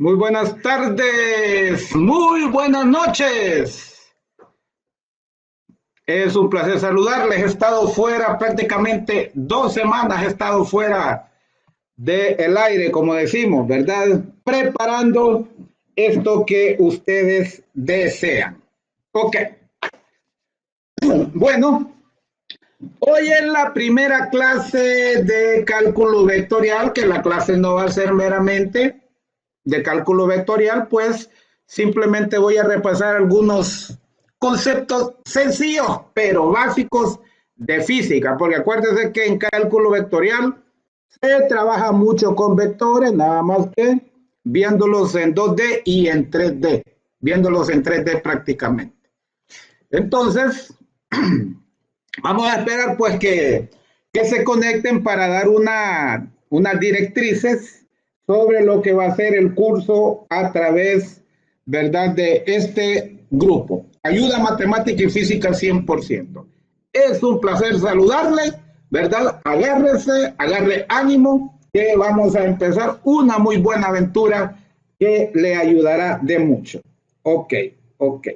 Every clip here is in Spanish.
Muy buenas tardes, muy buenas noches. Es un placer saludarles. He estado fuera prácticamente 2 semanas, he estado fuera del aire, como decimos, ¿verdad? Preparando esto que ustedes desean. Ok, bueno, hoy es la primera clase de cálculo vectorial, que la clase no va a ser meramente de cálculo vectorial, pues simplemente voy a repasar algunos conceptos sencillos, pero básicos de física, porque acuérdense que en cálculo vectorial se trabaja mucho con vectores, nada más que viéndolos en 2D y en 3D, viéndolos en 3D prácticamente. Entonces, vamos a esperar pues que se conecten para dar unas directrices sobre lo que va a ser el curso a través, ¿verdad?, de este grupo. Ayuda matemática y física 100%. Es un placer saludarle, ¿verdad? Agárrese, agarre ánimo, que vamos a empezar una muy buena aventura que le ayudará de mucho. Ok, ok.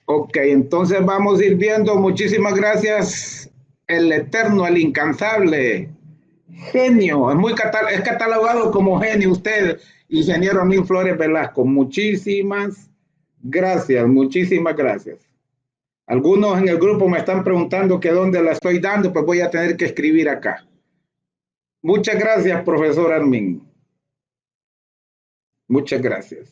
Ok, entonces vamos a ir viendo. Muchísimas gracias. El eterno, el incansable, genio. Es catalogado como genio usted, ingeniero Armin Flores Velasco. Muchísimas gracias, muchísimas gracias. Algunos en el grupo me están preguntando que dónde la estoy dando, pues voy a tener que escribir acá. Muchas gracias, profesor Armin. Muchas gracias.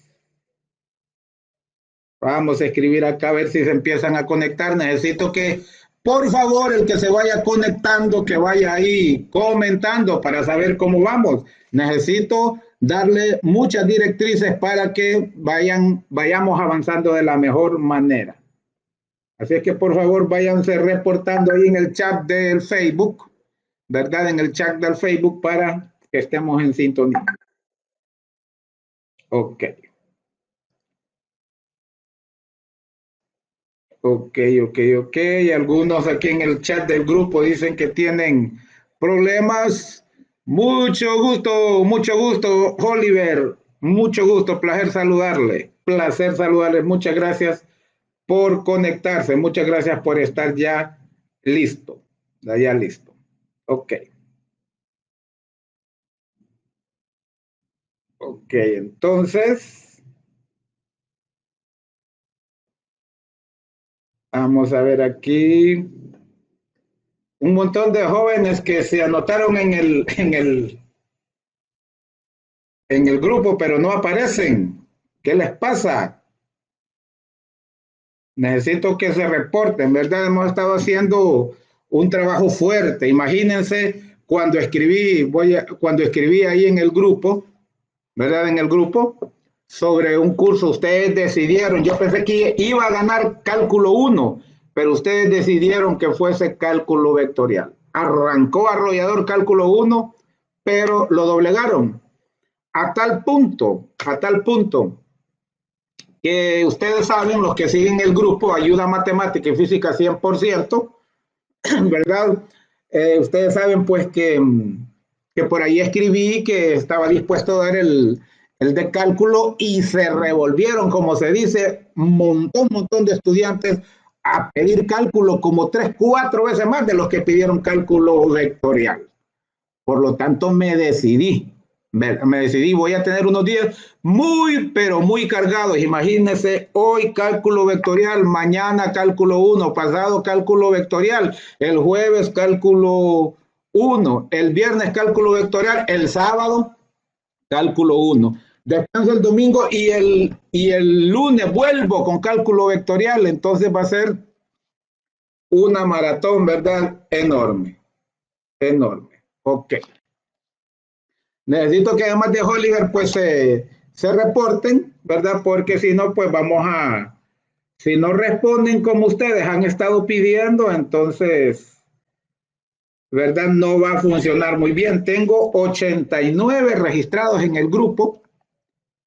Vamos a escribir acá a ver si se empiezan a conectar. Necesito que, por favor, el que se vaya conectando, que vaya ahí comentando para saber cómo vamos. Necesito darle muchas directrices para que vayamos avanzando de la mejor manera. Así es que, por favor, váyanse reportando ahí en el chat del Facebook, ¿verdad? En el chat del Facebook para que estemos en sintonía. Ok. Ok. Algunos aquí en el chat del grupo dicen que tienen problemas. Mucho gusto, Oliver. Mucho gusto, placer saludarle. Placer saludarle. Muchas gracias por conectarse. Muchas gracias por estar ya listo. Ya listo. Ok. Ok, entonces vamos a ver aquí un montón de jóvenes que se anotaron en el grupo, pero no aparecen. ¿Qué les pasa? Necesito que se reporten, ¿verdad? Hemos estado haciendo un trabajo fuerte. Imagínense cuando escribí ahí en el grupo, ¿verdad? En el grupo, sobre un curso, ustedes decidieron, yo pensé que iba a ganar cálculo 1, pero ustedes decidieron que fuese cálculo vectorial. Arrancó arrollador cálculo 1, pero lo doblegaron a tal punto que ustedes saben, los que siguen el grupo Ayuda Matemática y Física 100%, ¿verdad? Ustedes saben pues que por ahí escribí que estaba dispuesto a dar el de cálculo y se revolvieron, como se dice, un montón de estudiantes a pedir cálculo como 3, 4 veces más de los que pidieron cálculo vectorial. Por lo tanto, me decidí, voy a tener unos días pero muy cargados. Imagínense, hoy cálculo vectorial, mañana cálculo 1, pasado cálculo vectorial, el jueves cálculo 1, el viernes cálculo vectorial, el sábado cálculo 1. Descanso el domingo y el lunes vuelvo con cálculo vectorial, entonces va a ser una maratón, ¿verdad? Enorme. Ok. Necesito que además de Oliver, pues se reporten, ¿verdad? Porque si no, pues si no responden como ustedes han estado pidiendo, entonces, ¿verdad? No va a funcionar muy bien. Tengo 89 registrados en el grupo,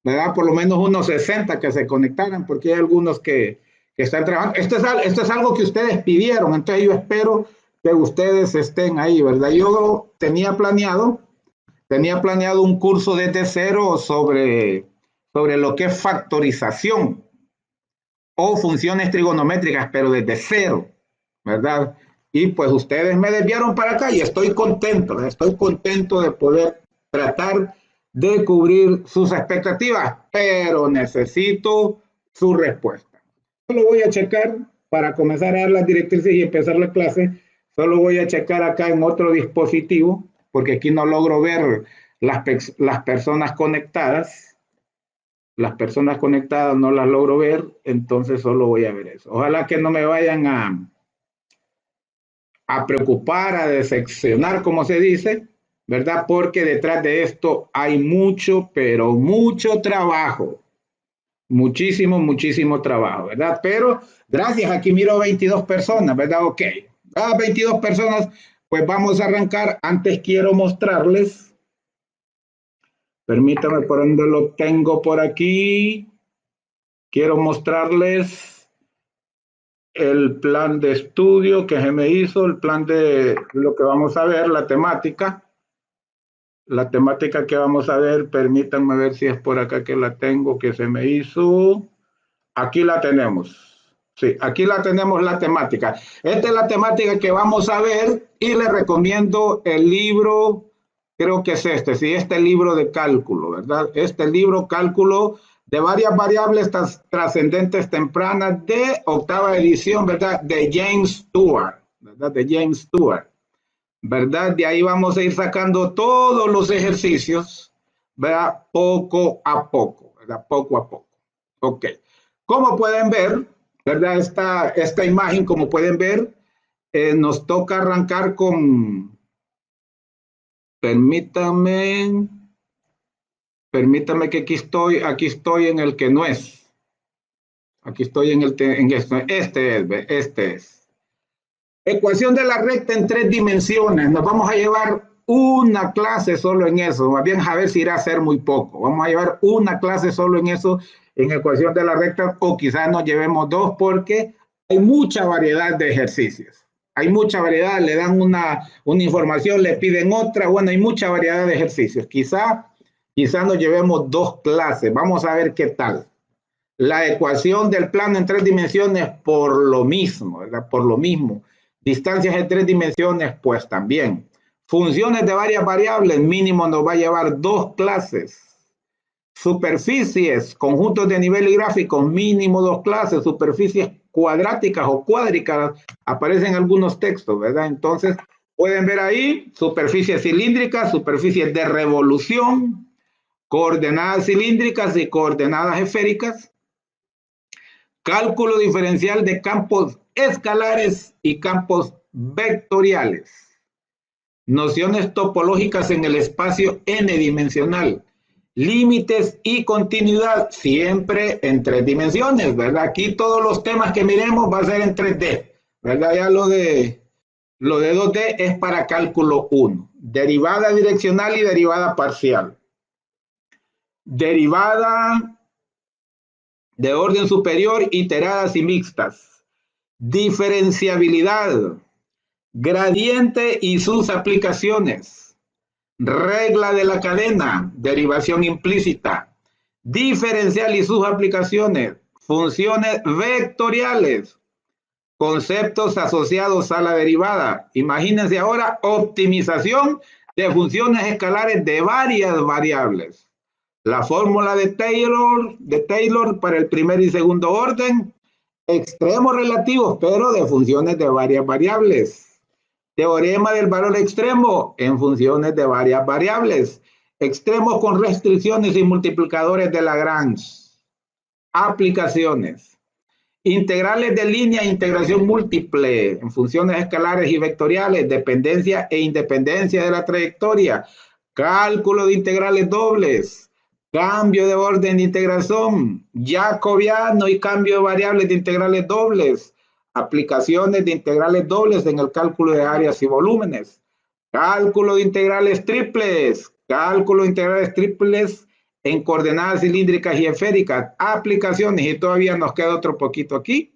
¿verdad? Por lo menos unos 60 que se conectaran, porque hay algunos que están trabajando. Esto es algo que ustedes pidieron, entonces yo espero que ustedes estén ahí, ¿verdad? Yo tenía planeado tenía planeado un curso desde cero sobre lo que es factorización o funciones trigonométricas, pero desde cero, ¿verdad? Y pues ustedes me desviaron para acá y estoy contento de poder tratar de cubrir sus expectativas, pero necesito su respuesta. Solo voy a checar para comenzar a dar las directrices y empezar la clase. Solo voy a checar acá en otro dispositivo, porque aquí no logro ver las personas conectadas. Las personas conectadas no las logro ver, entonces solo voy a ver eso. Ojalá que no me vayan a preocupar, a decepcionar, como se dice, ¿verdad? Porque detrás de esto hay mucho, pero mucho trabajo. Muchísimo trabajo, ¿verdad? Pero gracias, aquí miro 22 personas, ¿verdad? Ok. 22 personas, pues vamos a arrancar. Antes quiero mostrarles, permítame por donde lo tengo por aquí. Quiero mostrarles el plan de estudio que se me hizo, el plan de lo que vamos a ver, la temática. La temática que vamos a ver, permítanme ver si es por acá que la tengo, que se me hizo. Aquí la tenemos. Sí, aquí la tenemos la temática. Esta es la temática que vamos a ver y les recomiendo el libro, creo que es sí, este libro de cálculo, ¿verdad? Este libro cálculo de varias variables trascendentes tempranas de octava edición, ¿verdad? De James Stewart, ¿verdad? De James Stewart, ¿verdad? De ahí vamos a ir sacando todos los ejercicios, ¿verdad? Poco a poco, ¿verdad? Poco a poco. Ok. Como pueden ver, ¿verdad? Esta imagen, como pueden ver, nos toca arrancar con, permítame que aquí estoy en el que no es. Aquí estoy en este es. Ecuación de la recta en 3 dimensiones. Nos vamos a llevar una clase solo en eso. Más bien, a ver si irá a ser muy poco. Vamos a llevar una clase solo en eso, en ecuación de la recta, o quizás nos llevemos 2 porque hay mucha variedad de ejercicios. Hay mucha variedad, le dan una información, le piden otra. Bueno, hay mucha variedad de ejercicios. Quizás nos llevemos 2 clases. Vamos a ver qué tal. La ecuación del plano en 3 dimensiones por lo mismo, ¿verdad? Por lo mismo. Distancias en 3 dimensiones, pues también. Funciones de varias variables, mínimo nos va a llevar 2 clases. Superficies, conjuntos de nivel y gráficos, mínimo 2 clases. Superficies cuadráticas o cuádricas, aparecen algunos textos, ¿verdad? Entonces, pueden ver ahí superficies cilíndricas, superficies de revolución, coordenadas cilíndricas y coordenadas esféricas, cálculo diferencial de campos escalares y campos vectoriales, nociones topológicas en el espacio n-dimensional, límites y continuidad, siempre en 3 dimensiones, ¿verdad? Aquí todos los temas que miremos va a ser en 3D, ¿verdad? Ya lo de 2D es para cálculo 1, derivada direccional y derivada parcial. Derivada de orden superior, iteradas y mixtas. Diferenciabilidad, gradiente y sus aplicaciones. Regla de la cadena, derivación implícita. Diferencial y sus aplicaciones. Funciones vectoriales. Conceptos asociados a la derivada. Imagínense ahora optimización de funciones escalares de varias variables. La fórmula de Taylor para el primer y segundo orden, extremos relativos, pero de funciones de varias variables. Teorema del valor extremo en funciones de varias variables. Extremos con restricciones y multiplicadores de Lagrange. Aplicaciones. Integrales de línea, integración múltiple en funciones escalares y vectoriales, dependencia e independencia de la trayectoria, cálculo de integrales dobles, cambio de orden de integración, jacobiano y cambio de variables de integrales dobles, aplicaciones de integrales dobles en el cálculo de áreas y volúmenes, cálculo de integrales triples en coordenadas cilíndricas y esféricas, aplicaciones, y todavía nos queda otro poquito aquí,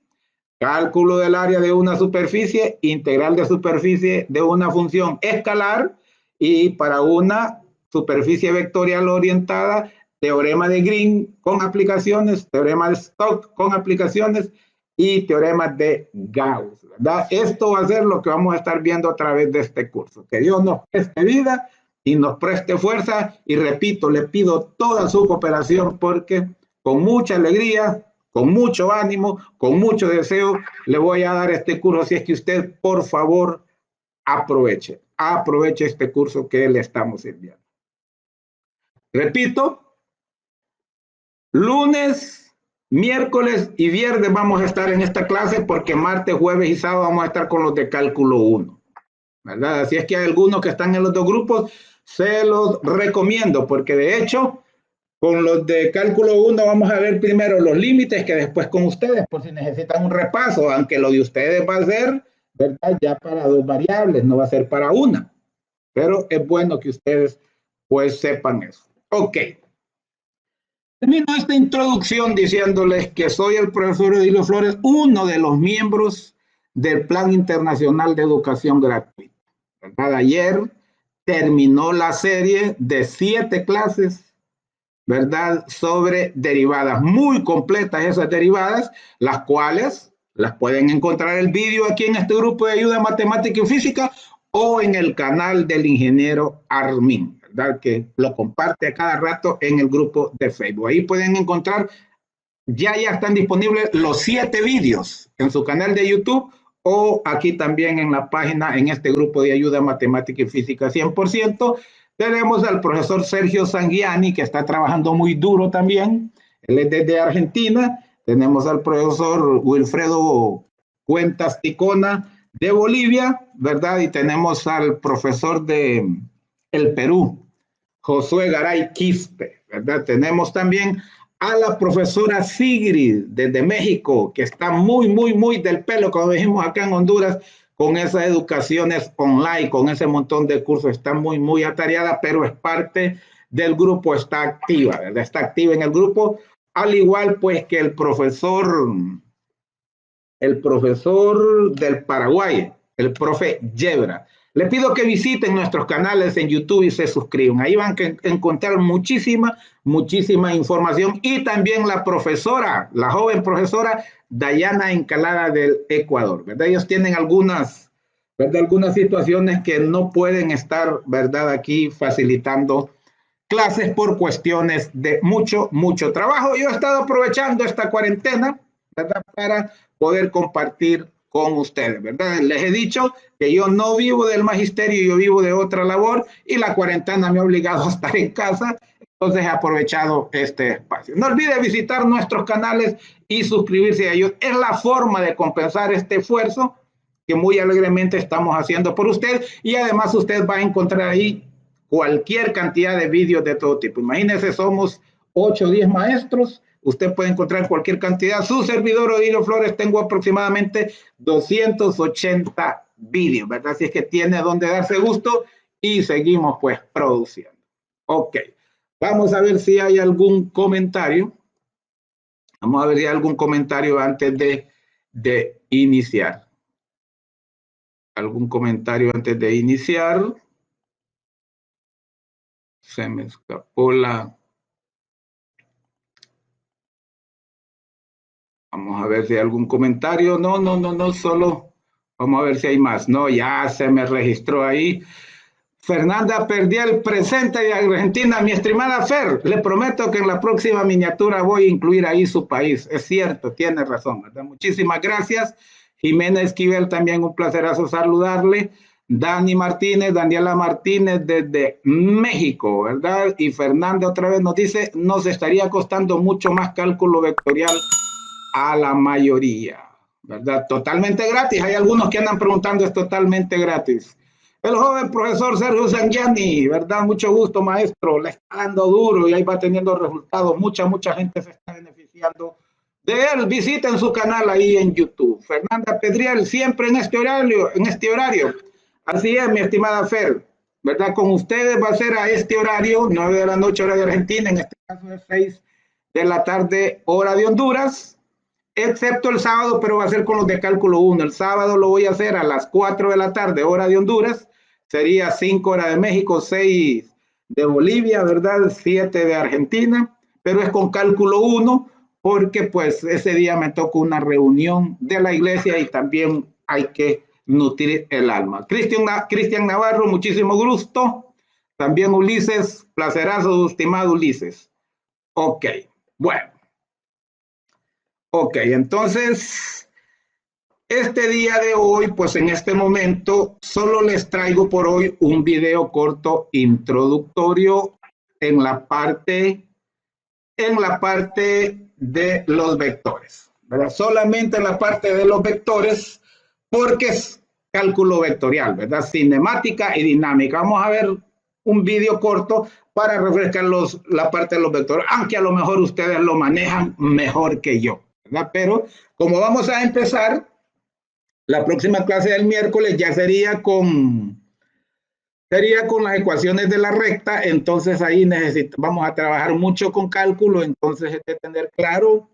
cálculo del área de una superficie, integral de superficie de una función escalar, y para una superficie vectorial orientada, teorema de Green con aplicaciones, teorema de Stokes con aplicaciones y teoremas de Gauss, ¿verdad? Esto va a ser lo que vamos a estar viendo a través de este curso. Que Dios nos preste vida y nos preste fuerza, y repito, le pido toda su cooperación porque con mucha alegría, con mucho ánimo, con mucho deseo, le voy a dar este curso, así es que usted, por favor, aproveche este curso que le estamos enviando. Repito, lunes, miércoles y viernes vamos a estar en esta clase porque martes, jueves y sábado vamos a estar con los de cálculo 1, ¿verdad? Así es que hay algunos que están en los dos grupos, se los recomiendo porque de hecho con los de cálculo 1 vamos a ver primero los límites, que después con ustedes, por si necesitan un repaso, aunque lo de ustedes va a ser, ¿verdad? Ya para 2 variables, no va a ser para una. Pero es bueno que ustedes pues sepan eso. Ok. Termino esta introducción diciéndoles que soy el profesor Edilio Flores, uno de los miembros del Plan Internacional de Educación Gratuita, ¿verdad? Ayer terminó la serie de 7 clases, ¿verdad? Sobre derivadas, muy completas esas derivadas, las cuales las pueden encontrar el vídeo aquí en este grupo de ayuda matemática y física o en el canal del ingeniero Armin, ¿verdad? Que lo comparte a cada rato en el grupo de Facebook. Ahí pueden encontrar, ya están disponibles los 7 vídeos en su canal de YouTube o aquí también en la página, en este grupo de ayuda matemática y física 100%. Tenemos al profesor Sergio Sanguiani, que está trabajando muy duro también. Él es desde Argentina. Tenemos al profesor Wilfredo Cuentas Ticona de Bolivia, ¿verdad? Y tenemos al profesor de el Perú, Josué Garay Quispe, ¿verdad? Tenemos también a la profesora Sigrid desde México, que está muy del pelo, como dijimos acá en Honduras, con esas educaciones online, con ese montón de cursos, está muy atareada, pero es parte del grupo, está activa, ¿verdad? Está activa en el grupo, al igual pues que el profesor del Paraguay, el profe Yebra. Le pido que visiten nuestros canales en YouTube y se suscriban. Ahí van a encontrar muchísima información. Y también la profesora, la joven profesora Dayana Encalada del Ecuador, ¿verdad? Ellos tienen algunas situaciones que no pueden estar, ¿verdad? Aquí facilitando clases por cuestiones de mucho trabajo. Yo he estado aprovechando esta cuarentena, ¿verdad? Para poder compartir con ustedes, ¿verdad? Les he dicho que yo no vivo del magisterio, yo vivo de otra labor y la cuarentena me ha obligado a estar en casa, entonces he aprovechado este espacio. No olvide visitar nuestros canales y suscribirse a ellos. Es la forma de compensar este esfuerzo que muy alegremente estamos haciendo por usted y además usted va a encontrar ahí cualquier cantidad de vídeos de todo tipo. Imagínense, somos 8 o 10 maestros. Usted puede encontrar cualquier cantidad. Su servidor Odilio Flores tengo aproximadamente 280 vídeos, ¿verdad? Así es que tiene donde darse gusto y seguimos pues produciendo. Ok, vamos a ver si hay algún comentario. Vamos a ver si hay algún comentario antes de iniciar. ¿Algún comentario antes de iniciar? Se me escapó la... Vamos a ver si hay algún comentario. No, solo vamos a ver si hay más. No, ya se me registró ahí. Fernanda Perdiel, presente de Argentina. Mi estimada Fer, le prometo que en la próxima miniatura voy a incluir ahí su país. Es cierto, tiene razón, ¿verdad? Muchísimas gracias. Jimena Esquivel, también un placerazo saludarle. Dani Martínez, Daniela Martínez desde México, ¿verdad? Y Fernanda otra vez nos dice, nos estaría costando mucho más cálculo vectorial a la mayoría, ¿verdad? Totalmente gratis. Hay algunos que andan preguntando, es totalmente gratis. El joven profesor Sergio Sangiani, ¿verdad? Mucho gusto, maestro. Le está dando duro y ahí va teniendo resultados. Mucha gente se está beneficiando de él. Visiten su canal ahí en YouTube. Fernanda Pedriel, siempre en este horario. Así es, mi estimada Fer, ¿verdad? Con ustedes va a ser a este horario, 9 de la noche, hora de Argentina, en este caso es 6 de la tarde, hora de Honduras, excepto el sábado, pero va a ser con los de cálculo 1. El sábado lo voy a hacer a las 4 de la tarde, hora de Honduras, sería 5 horas de México, 6 de Bolivia, ¿verdad? 7 de Argentina, pero es con cálculo 1 porque pues ese día me tocó una reunión de la iglesia y también hay que nutrir el alma. Cristian Navarro, muchísimo gusto. También Ulises, placerazo, estimado Ulises. Ok, bueno. Ok, entonces, este día de hoy, pues en este momento, solo les traigo por hoy un video corto introductorio en la parte de los vectores, ¿verdad? Solamente en la parte de los vectores, porque es cálculo vectorial, ¿verdad? Cinemática y dinámica. Vamos a ver un video corto para refrescar la parte de los vectores, aunque a lo mejor ustedes lo manejan mejor que yo, ¿verdad? Pero como vamos a empezar, la próxima clase del miércoles ya sería con las ecuaciones de la recta, entonces ahí vamos a trabajar mucho con cálculo, entonces es de tener claro,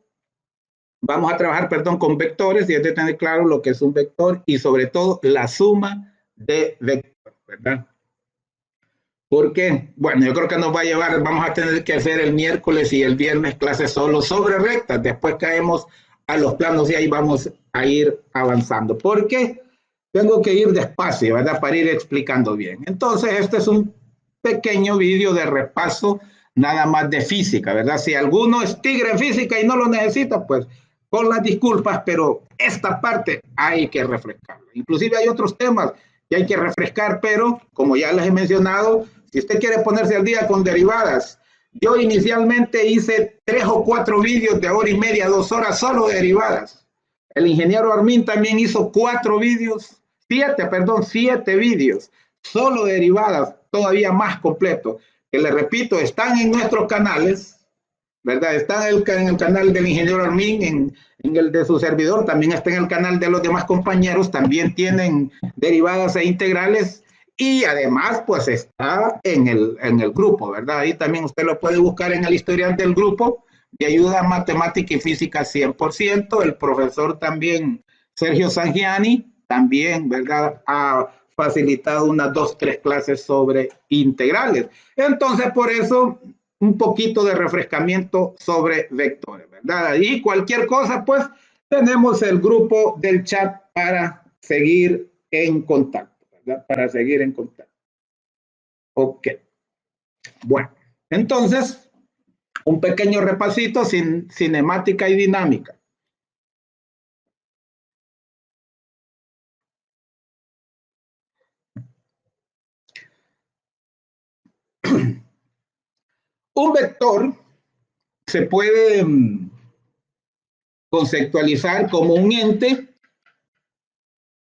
vamos a trabajar, perdón, con vectores y es de tener claro lo que es un vector y sobre todo la suma de vectores, ¿verdad? Porque, bueno, yo creo que nos va a llevar, vamos a tener que hacer el miércoles y el viernes clases solo sobre rectas, después caemos a los planos y ahí vamos a ir avanzando, porque tengo que ir despacio, ¿verdad? Para ir explicando bien. Entonces, este es un pequeño vídeo de repaso nada más de física, ¿verdad? Si alguno es tigre en física y no lo necesita, pues con las disculpas, pero esta parte hay que refrescarla. Inclusive hay otros temas que hay que refrescar, pero como ya les he mencionado, si usted quiere ponerse al día con derivadas, yo inicialmente hice 3 o 4 vídeos de hora y media, 2 horas solo de derivadas. El ingeniero Armin también hizo 4 vídeos, 7 vídeos, solo de derivadas, todavía más completo, que les repito, están en nuestros canales, ¿verdad? Está en el canal del ingeniero Armin, en el de su servidor, también está en el canal de los demás compañeros, también tienen derivadas e integrales y además pues está en el grupo, ¿verdad? Ahí también usted lo puede buscar en el historial del grupo de ayuda a matemática y física 100%, el profesor también Sergio Sangiani, también, ¿verdad? Ha facilitado unas 2, 3 clases sobre integrales. Entonces, por eso un poquito de refrescamiento sobre vectores, ¿verdad? Y cualquier cosa, pues tenemos el grupo del chat para seguir en contacto, ¿verdad? Para seguir en contacto. Ok. Bueno, entonces, un pequeño repasito sin cinemática y dinámica. Un vector se puede conceptualizar como un ente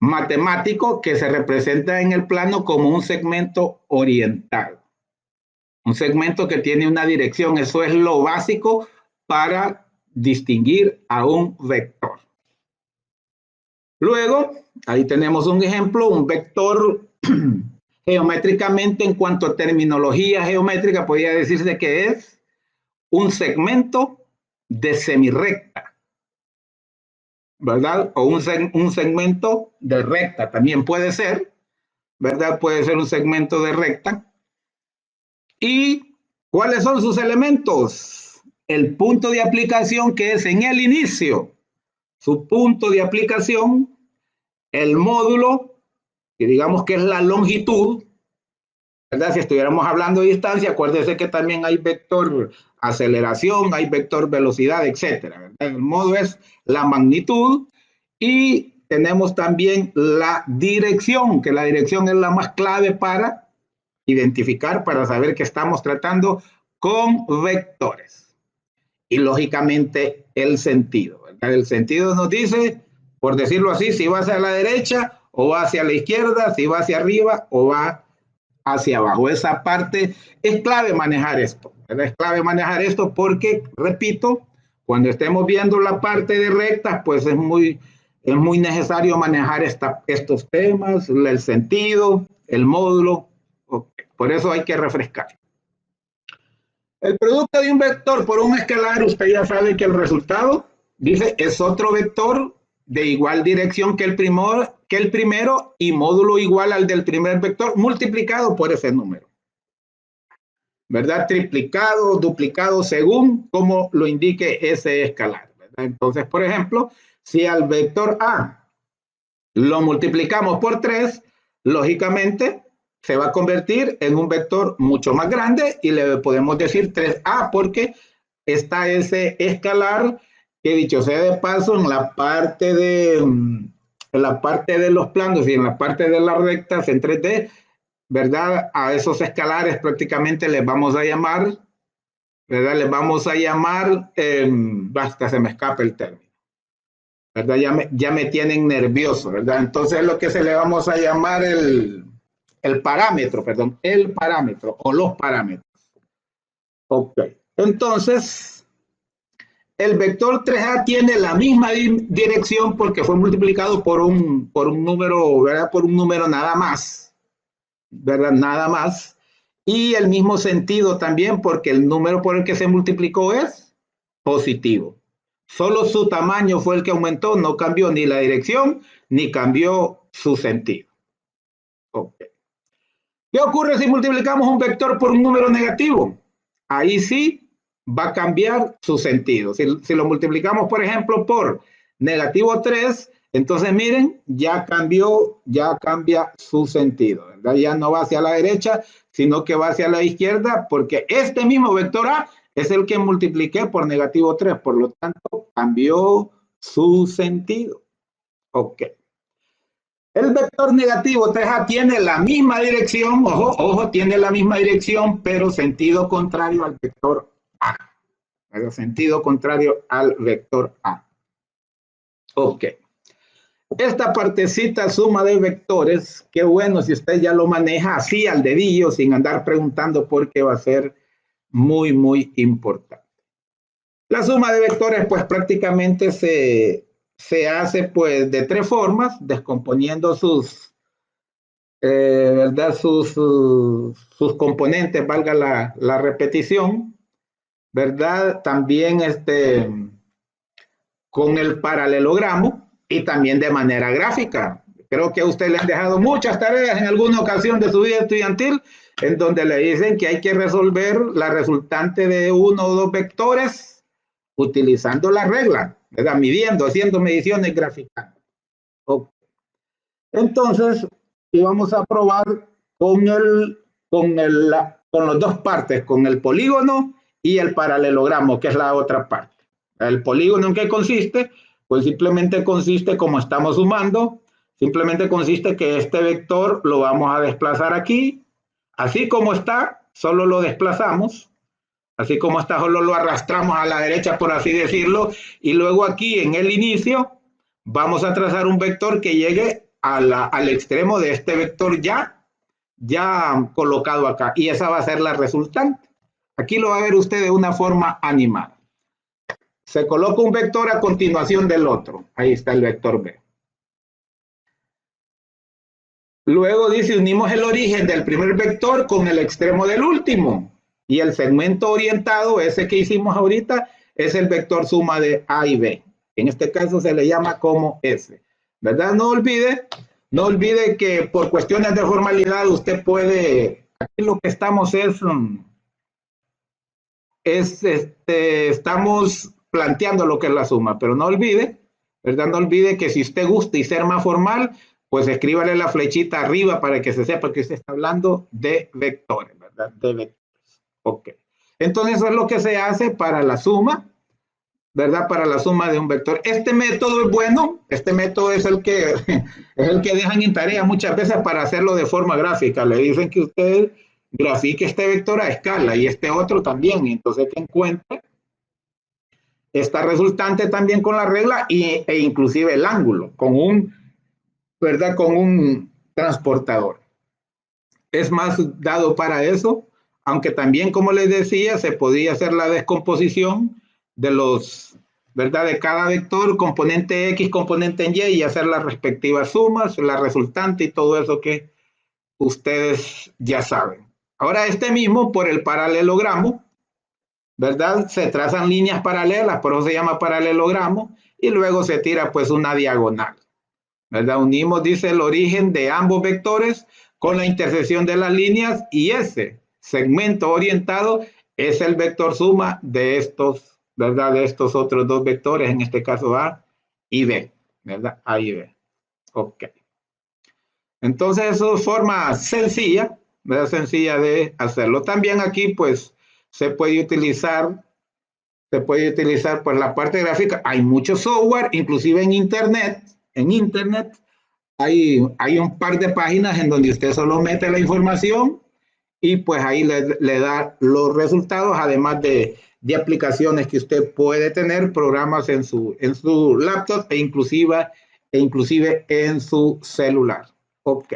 matemático que se representa en el plano como un segmento orientado. Un segmento que tiene una dirección, eso es lo básico para distinguir a un vector. Luego, ahí tenemos un ejemplo, un vector geométricamente en cuanto a terminología geométrica, podría decirse que es un segmento de semirrecta, ¿verdad? O un segmento de recta, también puede ser, ¿verdad? Puede ser un segmento de recta. ¿Y cuáles son sus elementos? El punto de aplicación que es en el inicio, su punto de aplicación, el módulo, que digamos que es la longitud, ¿verdad? Si estuviéramos hablando de distancia, acuérdese que también hay vector aceleración, hay vector velocidad, etcétera, ¿verdad? El módulo es la magnitud y tenemos también la dirección, que la dirección es la más clave para identificar, para saber que estamos tratando con vectores. Y lógicamente el sentido, ¿verdad? El sentido nos dice, por decirlo así, si va hacia la derecha o va hacia la izquierda, si va hacia arriba o va hacia abajo. Esa parte es clave manejar esto, ¿verdad? Es clave manejar esto porque, repito, cuando estemos viendo la parte de rectas, pues es muy necesario manejar estos temas, el sentido, el módulo. Okay. Por eso hay que refrescar. El producto de un vector por un escalar, usted ya sabe que el resultado, dice, es otro vector de igual dirección que el primero y módulo igual al del primer vector multiplicado por ese número. ¿verdad? Triplicado, duplicado, según como lo indique ese escalar, ¿verdad? Entonces, por ejemplo, si al vector A lo multiplicamos por 3, lógicamente se va a convertir en un vector mucho más grande y le podemos decir 3A porque está ese escalar que, dicho sea de paso, en la parte de los planos y en la parte de las rectas en 3D, ¿verdad? A esos escalares prácticamente les vamos a llamar, ¿verdad? Les vamos a llamar, basta, se me escapa el término, ¿verdad? Ya me tienen nervioso, ¿verdad? Entonces lo que se le vamos a llamar el parámetro, perdón, el parámetro o los parámetros. Ok, entonces el vector 3A tiene la misma dirección porque fue multiplicado por un número, ¿verdad? Por un número nada más, ¿verdad? Nada más. Y el mismo sentido también porque el número por el que se multiplicó es positivo. Solo su tamaño fue el que aumentó, no cambió ni la dirección ni cambió su sentido. Okay. ¿Qué ocurre si multiplicamos un vector por un número negativo? Ahí sí va a cambiar su sentido. Si lo multiplicamos, por ejemplo, por negativo 3, entonces miren, ya cambia su sentido, ¿verdad? Ya no va hacia la derecha, sino que va hacia la izquierda, porque este mismo vector A es el que multipliqué por negativo 3, por lo tanto, cambió su sentido. Ok. El vector negativo 3A tiene la misma dirección, ojo, tiene la misma dirección, pero sentido contrario al vector A. ¿Verdad? Sentido contrario al vector A. Ok. Esta partecita suma de vectores, qué bueno si usted ya lo maneja así al dedillo, sin andar preguntando porque va a ser muy, muy importante. La suma de vectores, pues prácticamente se hace pues de 3 formas, descomponiendo ¿verdad? Sus componentes, valga la repetición, ¿verdad? También con el paralelogramo y también de manera gráfica. Creo que a usted le han dejado muchas tareas en alguna ocasión de su vida estudiantil en donde le dicen que hay que resolver la resultante de uno o dos vectores utilizando la regla, ¿verdad? Midiendo, haciendo mediciones gráficas. Okay. Entonces, íbamos a probar con las dos partes, con el polígono y el paralelogramo, que es la otra parte. El polígono, ¿en qué consiste? Pues simplemente consiste, como estamos sumando, simplemente consiste que este vector lo vamos a desplazar aquí, así como está, solo lo desplazamos, así como está, solo lo arrastramos a la derecha, por así decirlo, y luego aquí en el inicio vamos a trazar un vector que llegue al extremo de este vector ya colocado acá, y esa va a ser la resultante. Aquí lo va a ver usted de una forma animada. Se coloca un vector a continuación del otro. Ahí está el vector B. Luego dice, unimos el origen del primer vector con el extremo del último. Y el segmento orientado, ese que hicimos ahorita, es el vector suma de A y B. En este caso se le llama como S. ¿Verdad? No olvide que por cuestiones de formalidad usted puede, aquí lo que estamos estamos planteando lo que es la suma, pero no olvide, ¿verdad? No olvide que si usted gusta y ser más formal, pues escríbale la flechita arriba para que se sepa que usted está hablando de vectores, ¿verdad? De vectores. Ok. Entonces eso es lo que se hace para la suma, ¿verdad? Para la suma de un vector. Este método es bueno, este método es el que dejan en tarea muchas veces para hacerlo de forma gráfica. Le dicen que usted grafique este vector a escala y este otro también, y entonces que encuentre esta resultante también con la regla e inclusive el ángulo, ¿verdad? Con un transportador. Es más dado para eso, aunque también, como les decía, se podía hacer la descomposición de ¿verdad? De cada vector, componente X, componente en Y, y hacer las respectivas sumas, la resultante y todo eso que ustedes ya saben. Ahora este mismo, por el paralelogramo, ¿verdad? Se trazan líneas paralelas, por eso se llama paralelogramo, y luego se tira pues una diagonal, ¿verdad? Unimos, dice, el origen de ambos vectores con la intersección de las líneas y ese segmento orientado es el vector suma de estos, ¿verdad? De estos otros dos vectores, en este caso A y B, ¿verdad? A y B. Ok. Entonces, eso es forma sencilla, ¿verdad? Sencilla de hacerlo. También aquí, pues, se puede utilizar pues la parte gráfica. Hay mucho software, inclusive en internet hay un par de páginas en donde usted solo mete la información y pues ahí le da los resultados, además de aplicaciones que usted puede tener, programas en su laptop e inclusive en su celular. Ok.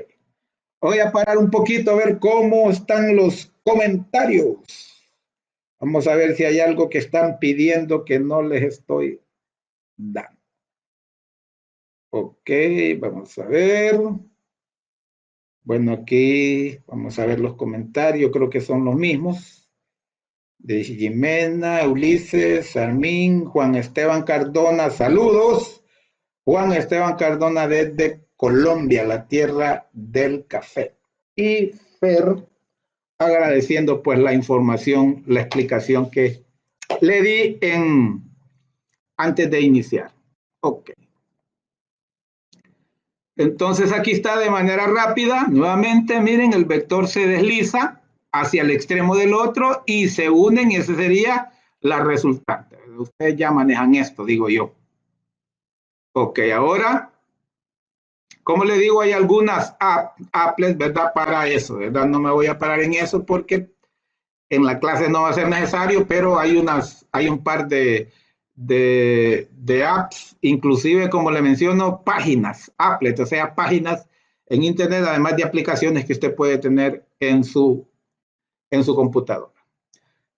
Voy a parar un poquito a ver cómo están los comentarios. Vamos a ver si hay algo que están pidiendo que no les estoy dando. Ok, vamos a ver. Bueno, aquí vamos a ver los comentarios, creo que son los mismos. De Jimena, Ulises, Armín, Juan Esteban Cardona, saludos. Juan Esteban Cardona desde Colombia, la tierra del café. Y Fer, agradeciendo pues la información, la explicación que le di antes de iniciar. Ok. Entonces aquí está de manera rápida, nuevamente, miren, el vector se desliza hacia el extremo del otro y se unen y esa sería la resultante. Ustedes ya manejan esto, digo yo. Ok, ahora, como le digo, hay algunas apples, ¿verdad? Para eso, ¿verdad? No me voy a parar en eso porque en la clase no va a ser necesario, pero hay un par de apps, inclusive como le menciono, páginas, applets, o sea, páginas en internet, además de aplicaciones que usted puede tener en su computadora.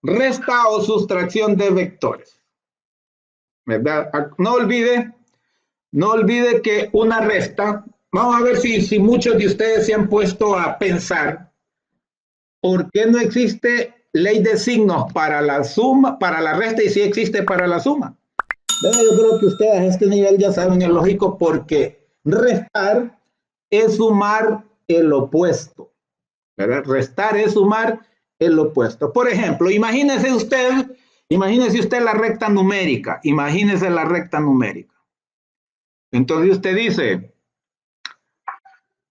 Resta o sustracción de vectores, ¿verdad? No olvide que una resta, vamos a ver si muchos de ustedes se han puesto a pensar ¿por qué no existe ley de signos para la suma, para la resta y sí existe para la suma? Bueno, yo creo que ustedes a este nivel ya saben el lógico porque restar es sumar el opuesto, ¿verdad? Restar es sumar el opuesto. Por ejemplo, imagínese usted la recta numérica, imagínese la recta numérica. Entonces usted dice,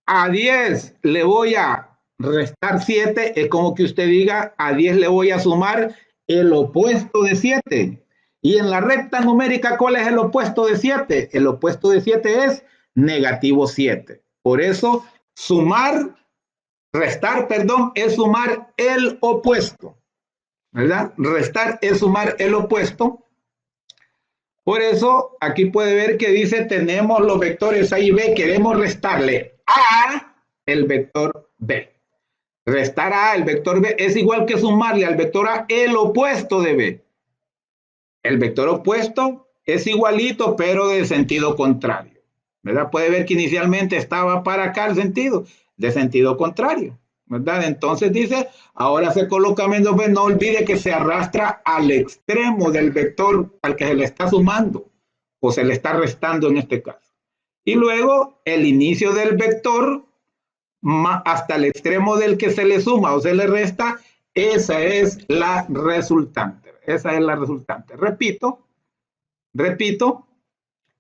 a 10 le voy a restar 7, es como que usted diga, a 10 le voy a sumar el opuesto de 7. Y en la recta numérica, ¿cuál es el opuesto de 7? El opuesto de 7 es negativo 7. Por eso, restar, es sumar el opuesto, ¿verdad? Restar es sumar el opuesto. Por eso, aquí puede ver que dice, tenemos los vectores A y B, queremos restarle a el vector B. Restar a el vector B es igual que sumarle al vector A el opuesto de B. El vector opuesto es igualito, pero de sentido contrario, ¿verdad? Puede ver que inicialmente estaba para acá el sentido, de sentido contrario, ¿verdad? Entonces dice, ahora se coloca menos B, no olvide que se arrastra al extremo del vector al que se le está sumando, o se le está restando en este caso. Y luego el inicio del vector hasta el extremo del que se le suma o se le resta, esa es la resultante. Esa es la resultante. Repito,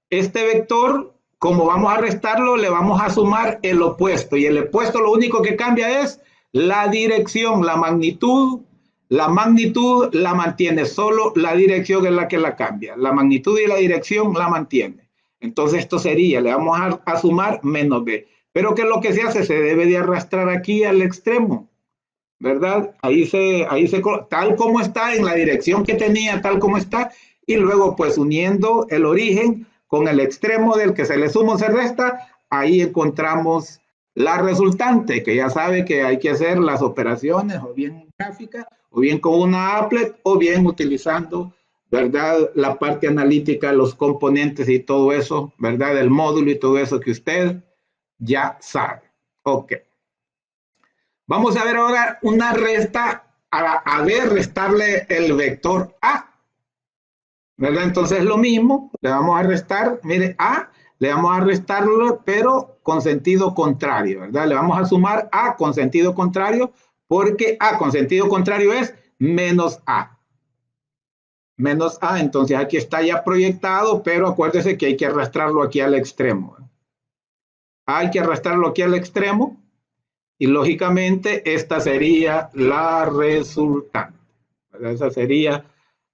este vector, como vamos a restarlo, le vamos a sumar el opuesto. Y el opuesto lo único que cambia es la dirección, la magnitud la mantiene, solo la dirección es la que la cambia. La magnitud y la dirección la mantiene. Entonces esto sería, le vamos a sumar menos b. Pero ¿qué es lo que se hace? Se debe de arrastrar aquí al extremo, ¿verdad? Tal como está, en la dirección que tenía, tal como está, y luego pues uniendo el origen con el extremo del que se le suma o se resta, ahí encontramos la resultante, que ya sabe que hay que hacer las operaciones o bien gráfica, o bien con una applet, o bien utilizando, ¿verdad? La parte analítica, los componentes y todo eso, ¿verdad? El módulo y todo eso que usted ya sabe. Ok. Vamos a ver ahora una resta, a ver, restarle el vector A, ¿verdad? Entonces lo mismo, le vamos a restar, mire, A, le vamos a restarlo, pero con sentido contrario, ¿verdad? Le vamos a sumar A con sentido contrario porque A con sentido contrario es menos A. Menos A, entonces aquí está ya proyectado, pero acuérdese que hay que arrastrarlo aquí al extremo. Hay que arrastrarlo aquí al extremo y lógicamente esta sería la resultante. Esa sería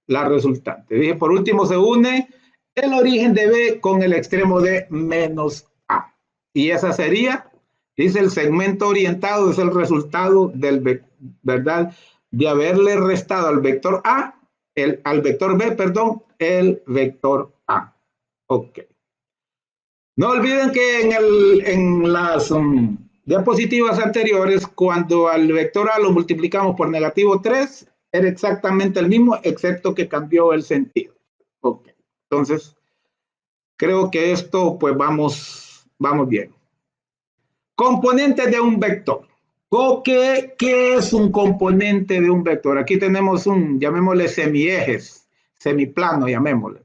la resultante. Dije, por último se une el origen de B con el extremo de menos A. Y esa sería, dice, el segmento orientado es el resultado del, ¿verdad? De haberle restado al vector A, al vector B, perdón, el vector A. Ok. No olviden que en las diapositivas anteriores, cuando al vector A lo multiplicamos por negativo 3, era exactamente el mismo, excepto que cambió el sentido. Ok, entonces, creo que esto, pues vamos bien. Componentes de un vector. ¿Qué es un componente de un vector? Aquí tenemos llamémosle semiejes, semiplano, llamémosle.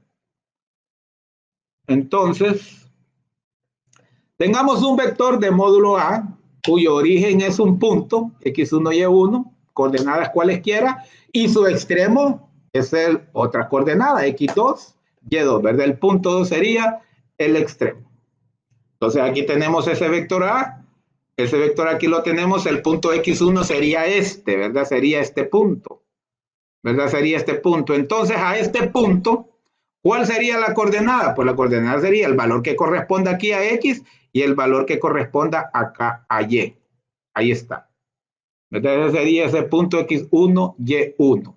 Entonces, tengamos un vector de módulo A, cuyo origen es un punto, x1, y1, coordenadas cualesquiera, y su extremo es otra coordenada, x2, y2, ¿verdad? El punto 2 sería el extremo. Entonces aquí tenemos ese vector A, ese vector aquí lo tenemos, el punto x1 sería este, ¿verdad? Sería este punto, ¿verdad? Sería este punto. Entonces a este punto, ¿cuál sería la coordenada? Pues la coordenada sería el valor que corresponda aquí a x y el valor que corresponda acá a y. Ahí está. Entonces sería ese punto x1, y1.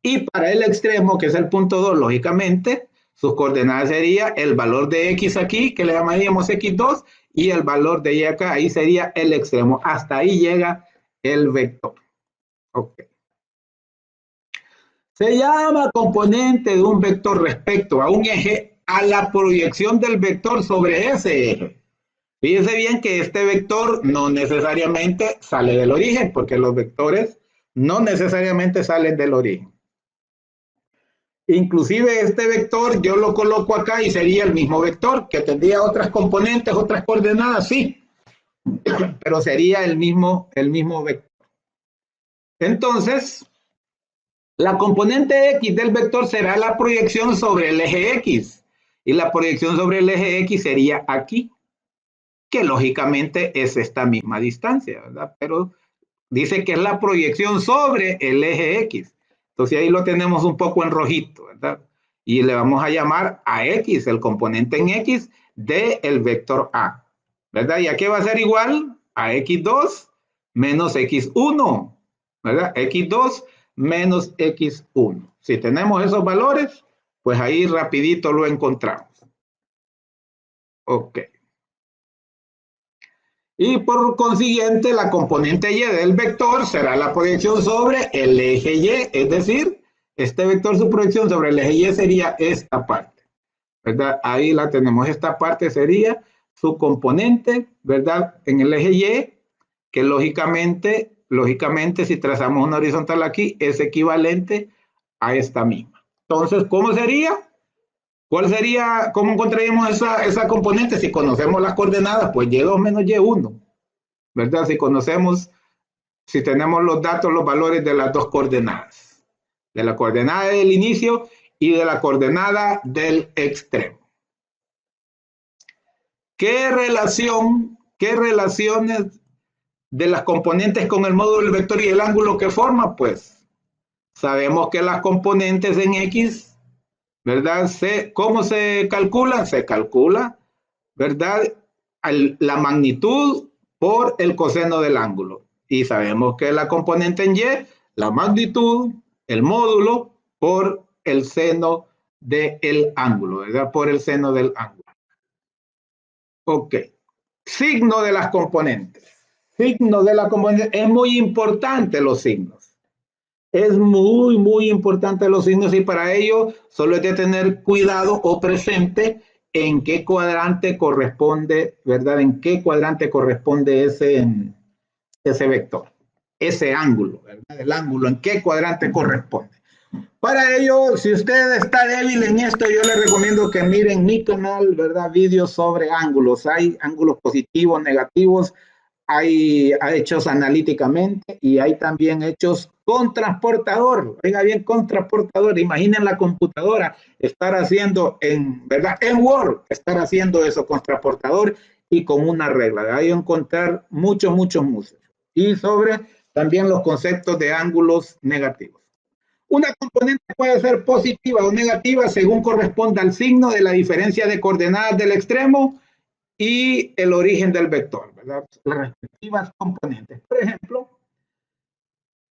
Y para el extremo, que es el punto 2, lógicamente, sus coordenadas sería el valor de x aquí, que le llamaríamos x2, y el valor de y acá, ahí sería el extremo. Hasta ahí llega el vector. Ok. Se llama componente de un vector respecto a un eje a la proyección del vector sobre ese eje. Fíjense bien que este vector no necesariamente sale del origen, porque los vectores no necesariamente salen del origen. Inclusive este vector yo lo coloco acá y sería el mismo vector, que tendría otras componentes, otras coordenadas, sí, pero sería el mismo vector. Entonces, la componente X del vector será la proyección sobre el eje X, y la proyección sobre el eje X sería aquí, que lógicamente es esta misma distancia, ¿verdad? Pero dice que es la proyección sobre el eje X. Entonces ahí lo tenemos un poco en rojito, ¿verdad? Y le vamos a llamar a X, el componente en X del vector A, ¿verdad? ¿Y a qué va a ser igual? A X2 menos X1, ¿verdad? X2 menos X1. Si tenemos esos valores, pues ahí rapidito lo encontramos. Ok. Y por consiguiente, la componente y del vector será la proyección sobre el eje y, es decir, este vector, su proyección sobre el eje y sería esta parte, ¿verdad? Ahí la tenemos, esta parte sería su componente, ¿verdad? En el eje y, que lógicamente, si trazamos una horizontal aquí, es equivalente a esta misma. Entonces, ¿cómo sería? ¿Cuál sería, cómo encontraríamos esa componente? Si conocemos las coordenadas, pues y2 menos y1, ¿verdad? Si tenemos los datos, los valores de las dos coordenadas, de la coordenada del inicio y de la coordenada del extremo. ¿Qué relaciones de las componentes con el módulo del vector y el ángulo que forma? Pues sabemos que las componentes en X, ¿verdad? ¿Cómo se calcula? Se calcula, ¿verdad? La magnitud por el coseno del ángulo. Y sabemos que la componente en Y, la magnitud, el módulo, por el seno del ángulo, ¿verdad? Por el seno del ángulo. Ok. Signo de las componentes. Signo de la componente. Es muy importante los signos. Es muy importante los signos y para ello solo hay que tener cuidado o presente en qué cuadrante corresponde, ¿verdad? En qué cuadrante corresponde ese vector, ese ángulo, ¿verdad? El ángulo, en qué cuadrante corresponde. Para ello, si usted está débil en esto, yo le recomiendo que miren mi canal, ¿verdad? Vídeos sobre ángulos. Hay ángulos positivos, negativos. hay hechos analíticamente y hay también hechos con transportador. Oiga bien, con transportador. Imaginen la computadora estar haciendo ¿verdad? En Word, estar haciendo eso con transportador y con una regla. Hay que encontrar muchos. Y sobre también los conceptos de ángulos negativos. Una componente puede ser positiva o negativa según corresponda al signo de la diferencia de coordenadas del extremo y el origen del vector, ¿verdad? Las respectivas componentes. Por ejemplo,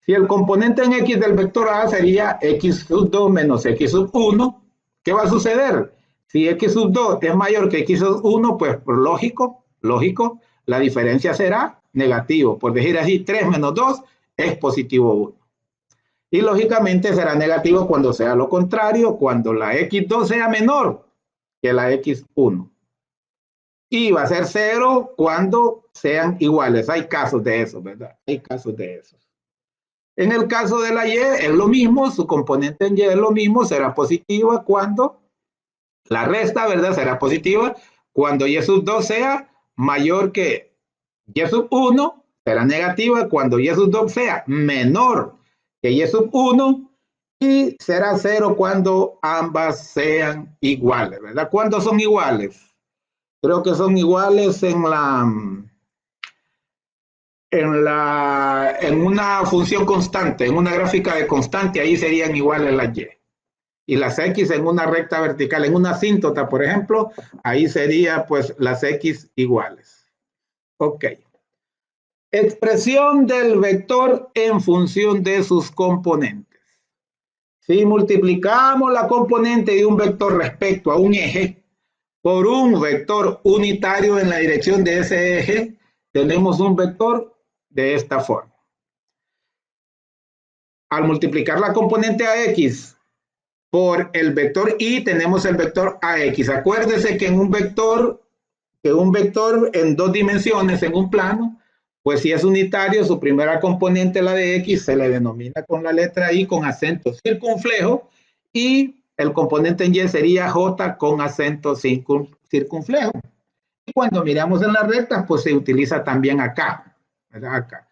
si el componente en x del vector A sería x sub 2 menos x sub 1, ¿qué va a suceder? Si x sub 2 es mayor que x sub 1, pues lógico, la diferencia será negativo. Por decir así, 3 menos 2 es positivo 1. Y lógicamente será negativo cuando sea lo contrario, cuando la x2 sea menor que la x1. Y va a ser 0 cuando sean iguales. Hay casos de eso, ¿verdad? Hay casos de eso. En el caso de la y es lo mismo, su componente en y es lo mismo, será positiva cuando la resta, ¿verdad? Será positiva cuando y sub 2 sea mayor que y sub 1, será negativa cuando y sub 2 sea menor que y sub 1 y será 0 cuando ambas sean iguales, ¿verdad? ¿Cuándo son iguales? Creo que son iguales en una función constante, en una gráfica de constante, ahí serían iguales las y. Y las x en una recta vertical, en una asíntota, por ejemplo, ahí sería pues las x iguales. Ok. Expresión del vector en función de sus componentes. Si multiplicamos la componente de un vector respecto a un eje por un vector unitario en la dirección de ese eje, tenemos un vector de esta forma. Al multiplicar la componente AX por el vector Y, tenemos el vector AX. Acuérdese que un vector en dos dimensiones, en un plano, pues si es unitario, su primera componente, la de X, se le denomina con la letra I con acento circunflejo y el componente en Y sería J con acento circunflejo. Y cuando miramos en las rectas, pues se utiliza también acá, ¿verdad? Acá.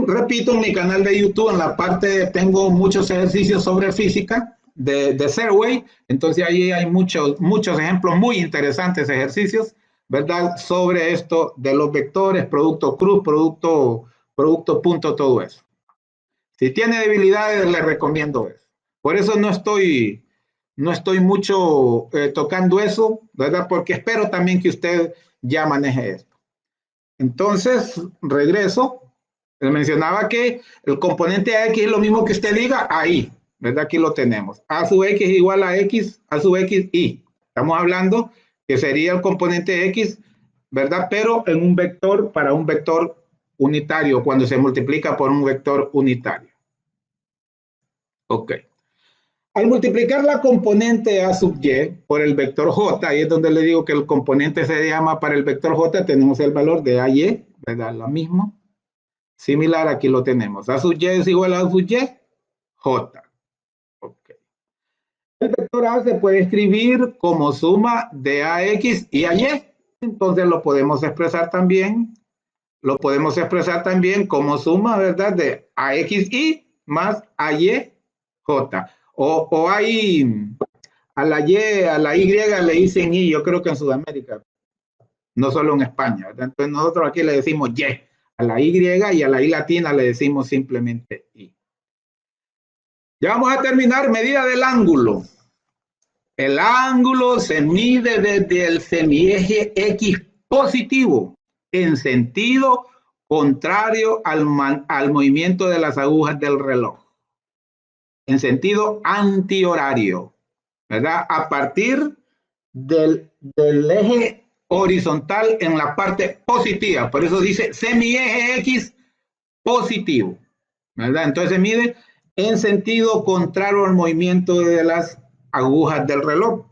Repito, en mi canal de YouTube, en la parte tengo muchos ejercicios sobre física de Serway, entonces ahí hay muchos ejemplos muy interesantes, ejercicios, ¿verdad? Sobre esto de los vectores, producto cruz, producto punto, todo eso. Si tiene debilidades, le recomiendo eso. Por eso no estoy mucho tocando eso, ¿verdad? Porque espero también que usted ya maneje esto. Entonces, regreso. Les mencionaba que el componente AX es lo mismo que usted diga ahí, ¿verdad? Aquí lo tenemos. A sub X igual a X, A sub X, Y. Estamos hablando que sería el componente X, ¿verdad? Pero en un vector, para un vector unitario, cuando se multiplica por un vector unitario. Ok. Al multiplicar la componente A sub Y por el vector J, ahí es donde le digo que el componente se llama para el vector J, tenemos el valor de AY, ¿verdad? Lo mismo. Similar, aquí lo tenemos. A sub y es igual a sub y, J. Okay. El vector A se puede escribir como suma de AX y AY. Entonces lo podemos expresar también como suma, ¿verdad? De AXY más AY, J. O hay, a la Y le dicen Y, yo creo que en Sudamérica, no solo en España, ¿verdad? Entonces nosotros aquí le decimos Y. A la Y y a la I latina le decimos simplemente I. Ya vamos a terminar. Medida del ángulo. El ángulo se mide desde el semieje X positivo en sentido contrario al movimiento de las agujas del reloj. En sentido antihorario, ¿verdad? A partir del eje horizontal en la parte positiva. Por eso dice semieje X positivo, ¿verdad? Entonces se mide en sentido contrario al movimiento de las agujas del reloj.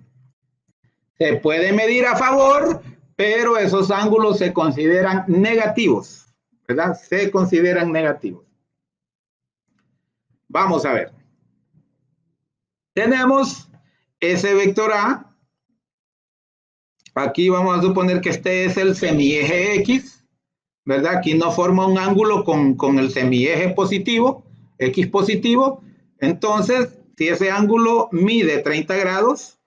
Se puede medir a favor, pero esos ángulos se consideran negativos, ¿verdad? Se consideran negativos. Vamos a ver. Tenemos ese vector A. Aquí vamos a suponer que este es el semieje X, ¿verdad? Aquí no forma un ángulo con el semieje positivo, X positivo. Entonces, si ese ángulo mide 30 grados,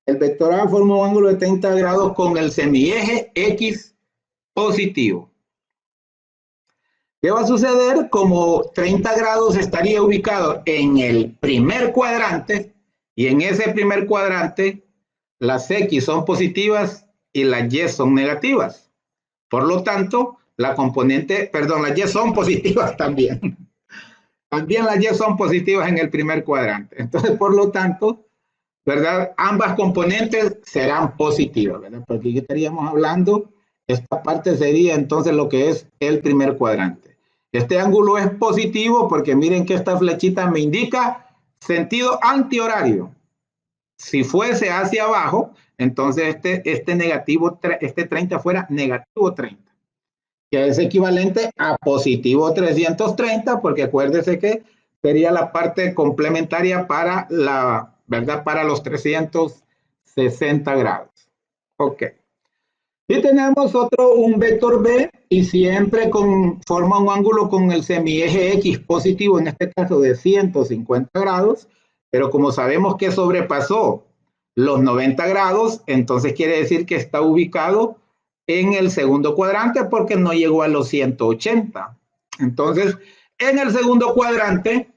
el vector A forma un ángulo de 30 grados con el semieje X positivo. ¿Qué va a suceder? Como 30 grados estaría ubicado en el primer cuadrante, y en ese primer cuadrante las X son positivas y las Y son negativas. Por lo tanto, las Y son positivas también. También las Y son positivas en el primer cuadrante. Entonces, por lo tanto, ¿verdad? Ambas componentes serán positivas, ¿verdad? Porque aquí estaríamos hablando, esta parte sería entonces lo que es el primer cuadrante. Este ángulo es positivo porque miren que esta flechita me indica sentido antihorario. Si fuese hacia abajo, entonces este 30 fuera negativo 30, que es equivalente a positivo 330, porque acuérdese que sería la parte complementaria para ¿verdad? Para los 360 grados. Ok. Y tenemos un vector B, y siempre forma un ángulo con el semieje X positivo, en este caso de 150 grados, pero como sabemos que sobrepasó los 90 grados, entonces quiere decir que está ubicado en el segundo cuadrante porque no llegó a los 180. Entonces, en el segundo cuadrante,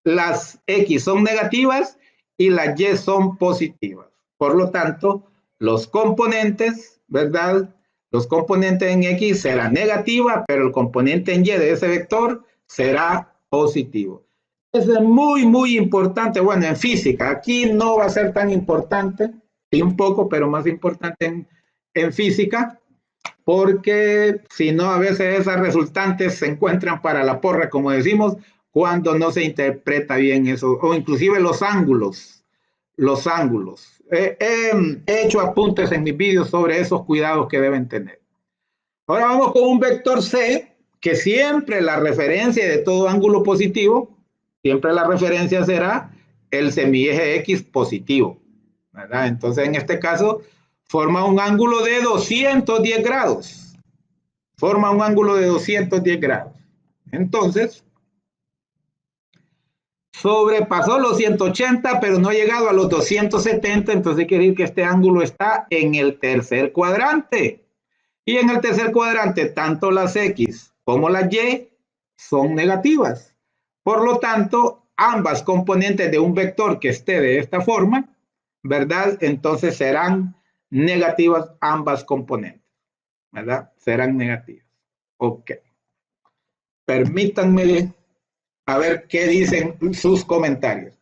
las X son negativas y las Y son positivas. Por lo tanto, los componentes, ¿verdad? Los componentes en X será negativa, pero el componente en Y de ese vector será positivo. Eso es muy, muy importante. Bueno, en física, aquí no va a ser tan importante, sí un poco, pero más importante en física, porque si no, a veces esas resultantes se encuentran para la porra, como decimos, cuando no se interpreta bien eso, o inclusive los ángulos. He hecho apuntes en mis vídeos sobre esos cuidados que deben tener. Ahora vamos con un vector C, que siempre la referencia de todo ángulo positivo, siempre la referencia será el semieje X positivo, ¿verdad? Entonces, en este caso, forma un ángulo de 210 grados. Forma un ángulo de 210 grados. Entonces, sobrepasó los 180, pero no ha llegado a los 270, entonces quiere decir que este ángulo está en el tercer cuadrante. Y en el tercer cuadrante, tanto las X como las Y son negativas. Por lo tanto, ambas componentes de un vector que esté de esta forma, ¿verdad? Entonces serán negativas ambas componentes, ¿verdad? Serán negativas. Ok. Permítanme a ver qué dicen sus comentarios.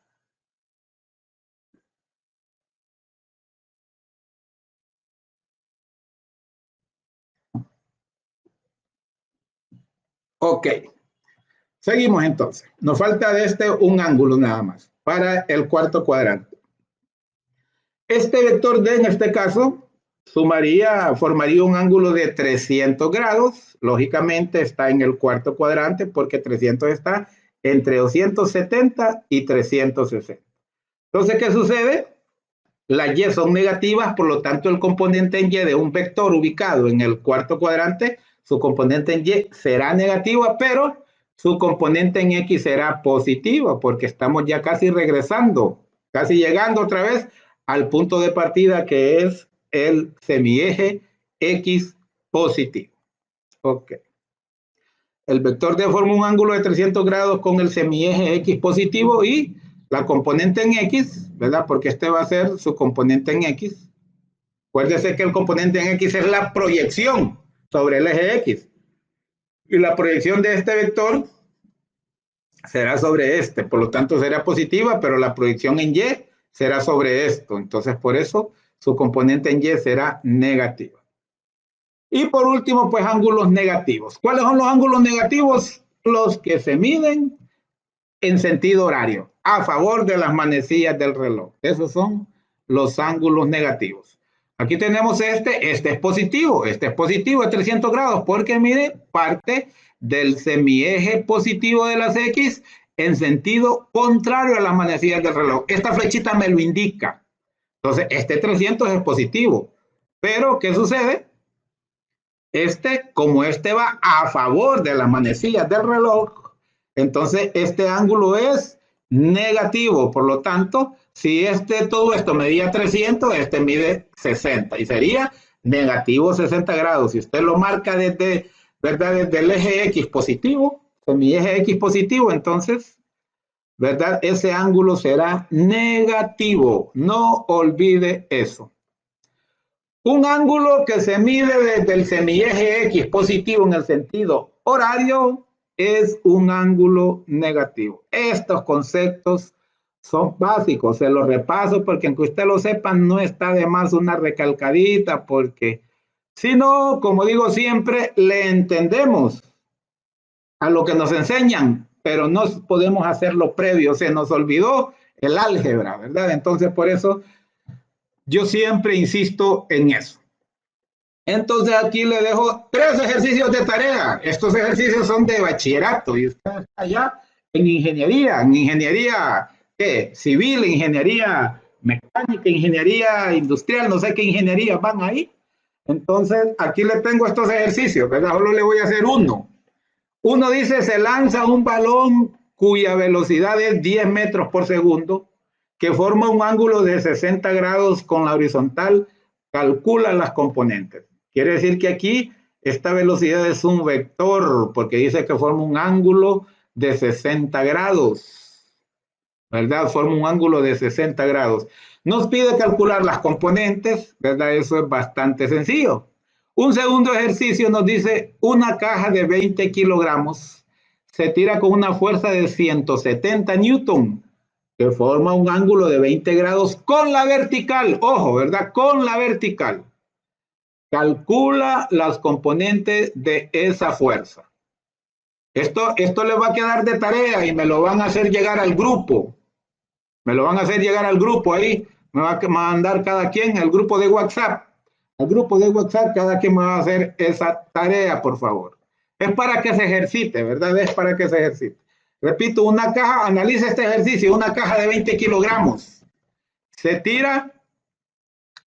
Ok. Seguimos entonces. Nos falta de un ángulo nada más para el cuarto cuadrante. Este vector D en este caso formaría un ángulo de 300 grados. Lógicamente está en el cuarto cuadrante porque 300 está entre 270 y 360. Entonces, ¿qué sucede? Las Y son negativas, por lo tanto el componente en Y de un vector ubicado en el cuarto cuadrante, su componente en Y será negativa, pero su componente en X será positiva, porque estamos ya casi regresando, casi llegando otra vez al punto de partida que es el semieje X positivo. Ok. El vector D forma un ángulo de 300 grados con el semieje X positivo y la componente en X, ¿verdad? Porque este va a ser su componente en X. Acuérdese que el componente en X es la proyección sobre el eje X. Y la proyección de este vector será sobre este, por lo tanto será positiva, pero la proyección en Y será sobre esto. Entonces, por eso su componente en Y será negativa. Y por último, pues ángulos negativos. ¿Cuáles son los ángulos negativos? Los que se miden en sentido horario, a favor de las manecillas del reloj. Esos son los ángulos negativos. Aquí tenemos este es positivo, es 300 grados, porque mire, parte del semieje positivo de las X en sentido contrario a las manecillas del reloj. Esta flechita me lo indica. Entonces, este 300 es positivo. Pero, ¿qué sucede? Como este va a favor de las manecillas del reloj, entonces este ángulo es negativo. Por lo tanto, si todo esto medía 300, este mide 60 y sería negativo 60 grados. Si usted lo marca desde, ¿verdad? Desde el eje X positivo, con mi eje X positivo, entonces, ¿verdad? Ese ángulo será negativo. No olvide eso. Un ángulo que se mide desde el semieje X positivo en el sentido horario es un ángulo negativo. Estos conceptos son básicos, se los repaso porque aunque usted lo sepa, no está de más una recalcadita, porque si no, como digo siempre, le entendemos a lo que nos enseñan, pero no podemos hacerlo previo, se nos olvidó el álgebra, ¿verdad? Entonces, por eso yo siempre insisto en eso. Entonces aquí le dejo 3 ejercicios de tarea. Estos ejercicios son de bachillerato y usted está allá en ingeniería ¿qué? Civil, ingeniería mecánica, ingeniería industrial, no sé qué ingeniería van ahí. Entonces aquí le tengo estos ejercicios, ¿verdad? Solo le voy a hacer uno. Uno dice, se lanza un balón cuya velocidad es 10 metros por segundo, que forma un ángulo de 60 grados con la horizontal, calcula las componentes. Quiere decir que aquí esta velocidad es un vector, porque dice que forma un ángulo de 60 grados, ¿verdad? Forma un ángulo de 60 grados. Nos pide calcular las componentes, ¿verdad? Eso es bastante sencillo. Un segundo ejercicio nos dice una caja de 20 kilogramos se tira con una fuerza de 170 newton, que forma un ángulo de 20 grados con la vertical. Ojo, ¿verdad? Con la vertical. Calcula las componentes de esa fuerza. Esto le va a quedar de tarea y me lo van a hacer llegar al grupo. Me lo van a hacer llegar al grupo ahí. Me va a mandar cada quien al grupo de WhatsApp. Al grupo de WhatsApp, cada quien me va a hacer esa tarea, por favor. Es para que se ejercite, ¿verdad? Es para que se ejercite. Repito, una caja, analice este ejercicio, una caja de 20 kilogramos. Se tira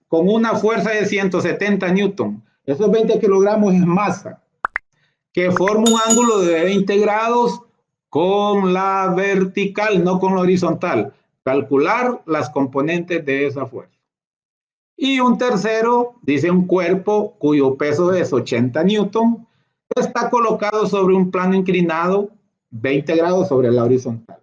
con una fuerza de 170 newton. Esos 20 kilogramos es masa, que forma un ángulo de 20 grados con la vertical, no con la horizontal. Calcular las componentes de esa fuerza. Y un tercero, dice un cuerpo cuyo peso es 80 newton, está colocado sobre un plano inclinado 20 grados sobre la horizontal.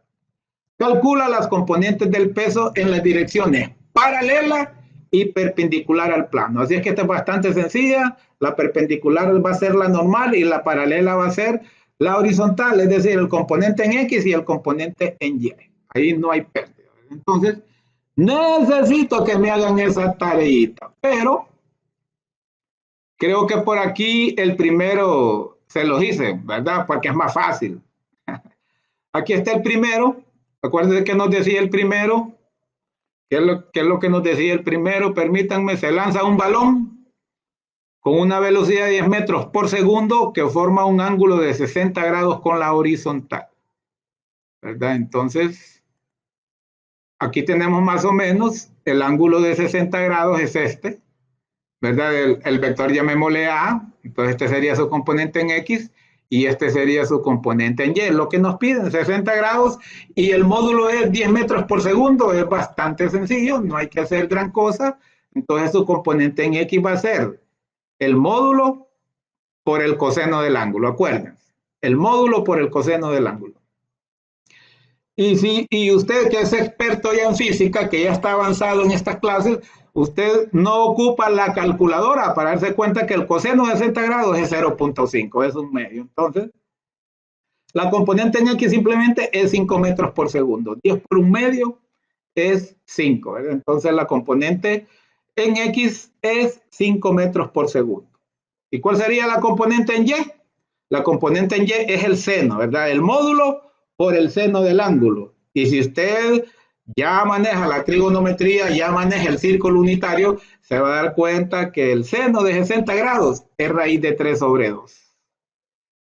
Calcula las componentes del peso en las direcciones paralela y perpendicular al plano. Así es que esta es bastante sencilla. La perpendicular va a ser la normal y la paralela va a ser la horizontal, es decir, el componente en X y el componente en Y. Ahí no hay pérdida. Entonces, necesito que me hagan esa tareita, pero creo que por aquí el primero se los hice, ¿verdad? Porque es más fácil. Aquí está el primero. Acuérdense que nos decía el primero. ¿Qué es lo que nos decía el primero? Permítanme, se lanza un balón con una velocidad de 10 metros por segundo que forma un ángulo de 60 grados con la horizontal, ¿verdad? Entonces, aquí tenemos más o menos el ángulo de 60 grados es este, ¿verdad? El vector llamémosle A, entonces este sería su componente en X y este sería su componente en Y. Lo que nos piden, 60 grados y el módulo es 10 metros por segundo, es bastante sencillo, no hay que hacer gran cosa. Entonces su componente en X va a ser el módulo por el coseno del ángulo, acuérdense, el módulo por el coseno del ángulo. Y usted que es experto ya en física, que ya está avanzado en estas clases, usted no ocupa la calculadora para darse cuenta que el coseno de 60 grados es 0.5, es un medio. Entonces, la componente en X simplemente es 5 metros por segundo. 10 por un medio es 5. ¿Verdad? Entonces, la componente en X es 5 metros por segundo. ¿Y cuál sería la componente en Y? La componente en Y es el seno, ¿verdad? El módulo por el seno del ángulo. Y si usted ya maneja la trigonometría, ya maneja el círculo unitario, se va a dar cuenta que el seno de 60 grados es raíz de 3 sobre 2.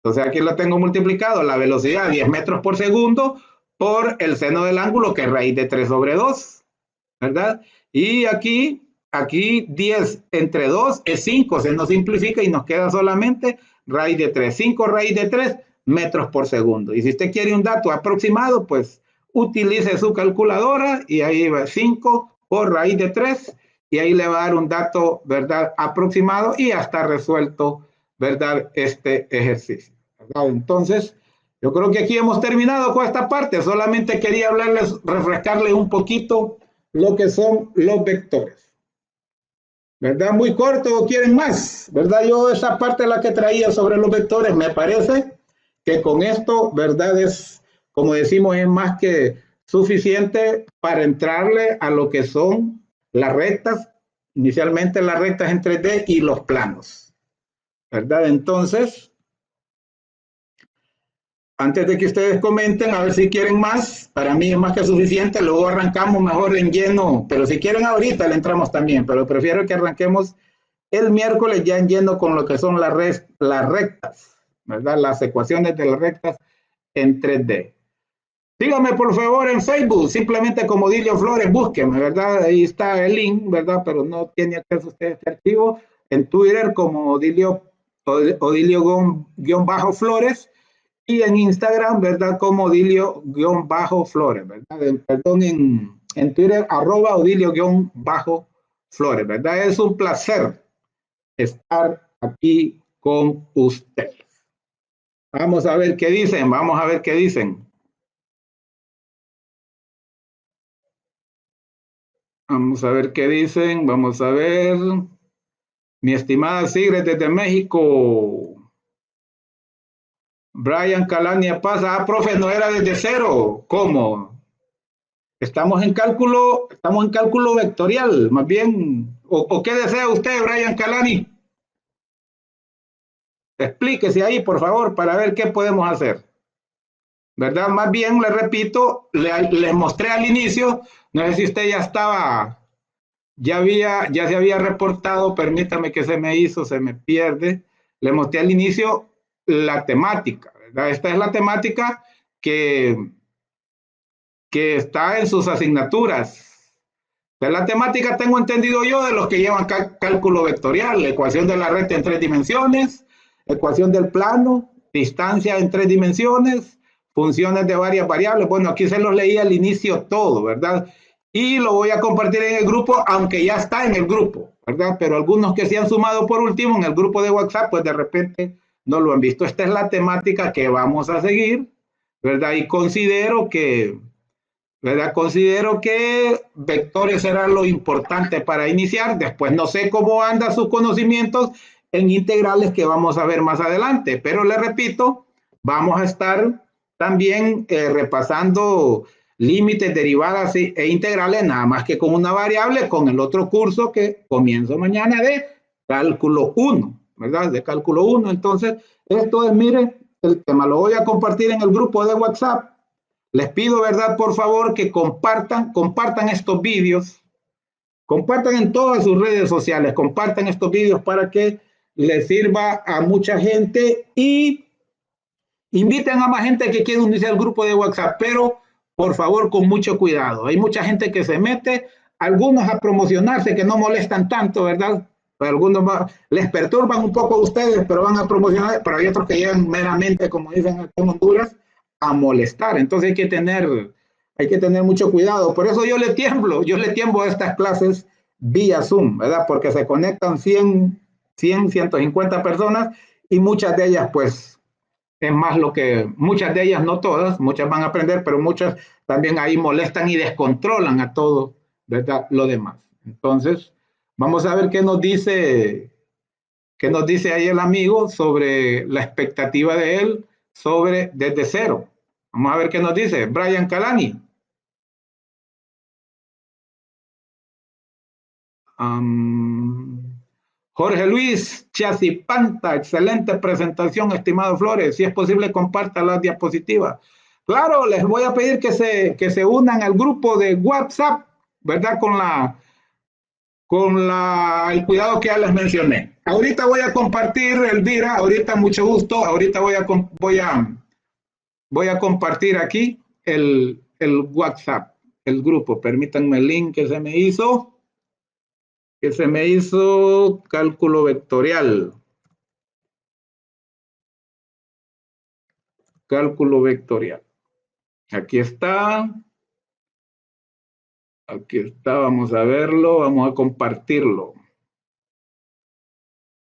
Entonces aquí lo tengo multiplicado, la velocidad 10 metros por segundo por el seno del ángulo, que es raíz de 3 sobre 2, ¿verdad? Y aquí aquí 10 entre 2 es 5, se nos simplifica y nos queda solamente raíz de 3. 5 raíz de 3 metros por segundo. Y si usted quiere un dato aproximado, pues utilice su calculadora y ahí va 5 por raíz de 3 y ahí le va a dar un dato, ¿verdad? Aproximado y ya está resuelto, ¿verdad? Este ejercicio, ¿verdad? Entonces, yo creo que aquí hemos terminado con esta parte. Solamente quería hablarles, refrescarles un poquito lo que son los vectores. ¿Verdad? Muy corto, ¿o quieren más? ¿Verdad? Yo esa parte es la que traía sobre los vectores. Me parece que con esto, ¿verdad? Es, como decimos, es más que suficiente para entrarle a lo que son las rectas, inicialmente las rectas en 3D y los planos. ¿Verdad? Entonces, antes de que ustedes comenten, a ver si quieren más, para mí es más que suficiente, luego arrancamos mejor en lleno, pero si quieren ahorita le entramos también, pero prefiero que arranquemos el miércoles ya en lleno con lo que son las rectas, ¿verdad? Las ecuaciones de las rectas en 3D. Síganme por favor en Facebook, simplemente como Dilio Flores, búsquenme, ¿verdad? Ahí está el link, ¿verdad? Pero no tiene acceso usted a este archivo. En Twitter como Dilio Flores y en Instagram, ¿verdad? Como Odilio-Flores, ¿verdad? Perdón, en Twitter, @Odilio-Flores, ¿verdad? Es un placer estar aquí con ustedes. Vamos a ver qué dicen, vamos a ver qué dicen. Vamos a ver qué dicen, vamos a ver. Mi estimada Sigrid desde México. Brian Calania pasa, profe, no era desde cero. ¿Cómo? Estamos en cálculo vectorial, más bien. ¿O qué desea usted, Brian Calani? Explíquese ahí, por favor, para ver qué podemos hacer. ¿Verdad? Más bien, le repito, le mostré al inicio, no sé si usted ya estaba, ya se había reportado, permítame que se me hizo, se me pierde. Le mostré al inicio la temática, ¿verdad? Esta es la temática que está en sus asignaturas. De la temática tengo entendido yo de los que llevan cálculo vectorial, la ecuación de la recta en 3 dimensiones, ecuación del plano, distancia en 3 dimensiones, funciones de varias variables. Bueno, aquí se los leí al inicio todo, ¿verdad? Y lo voy a compartir en el grupo, aunque ya está en el grupo, ¿verdad? Pero algunos que se han sumado por último en el grupo de WhatsApp, pues de repente no lo han visto. Esta es la temática que vamos a seguir, ¿verdad? Y considero que ¿verdad? Considero que vectores será lo importante para iniciar. Después no sé cómo andan sus conocimientos en integrales que vamos a ver más adelante, pero le repito, vamos a estar también repasando límites, derivadas e integrales, nada más que con una variable, con el otro curso que comienzo mañana de cálculo 1, ¿verdad? De cálculo 1. Entonces, esto es, mire, el tema lo voy a compartir en el grupo de WhatsApp. Les pido, ¿verdad? Por favor, que compartan estos vídeos, compartan en todas sus redes sociales, compartan estos vídeos para que les sirva a mucha gente y inviten a más gente que quiera unirse al grupo de WhatsApp, pero por favor con mucho cuidado. Hay mucha gente que se mete, algunos a promocionarse que no molestan tanto, ¿verdad? Pero algunos les perturban un poco a ustedes, pero van a promocionar, pero hay otros que llegan meramente, como dicen aquí en Honduras, a molestar. Entonces hay que tener mucho cuidado. Por eso yo le tiemblo a estas clases vía Zoom, ¿verdad? Porque se conectan 150 personas y muchas de ellas pues es más lo que, muchas de ellas, no todas, muchas van a aprender, pero muchas también ahí molestan y descontrolan a todo, ¿verdad? Lo demás. Entonces, vamos a ver qué nos dice ahí el amigo sobre la expectativa de él sobre desde cero. Vamos a ver qué nos dice Brian Calani. Jorge Luis Chasipanta, excelente presentación, estimado Flores. Si es posible, comparta las diapositivas. Claro, les voy a pedir que se unan al grupo de WhatsApp, ¿verdad? El cuidado que ya les mencioné. Ahorita voy a compartir, Elvira, ahorita mucho gusto, ahorita voy a compartir aquí el WhatsApp, el grupo. Permítanme el link que se me hizo. que se me hizo cálculo vectorial. Cálculo vectorial. Aquí está. Aquí está, vamos a verlo, vamos a compartirlo.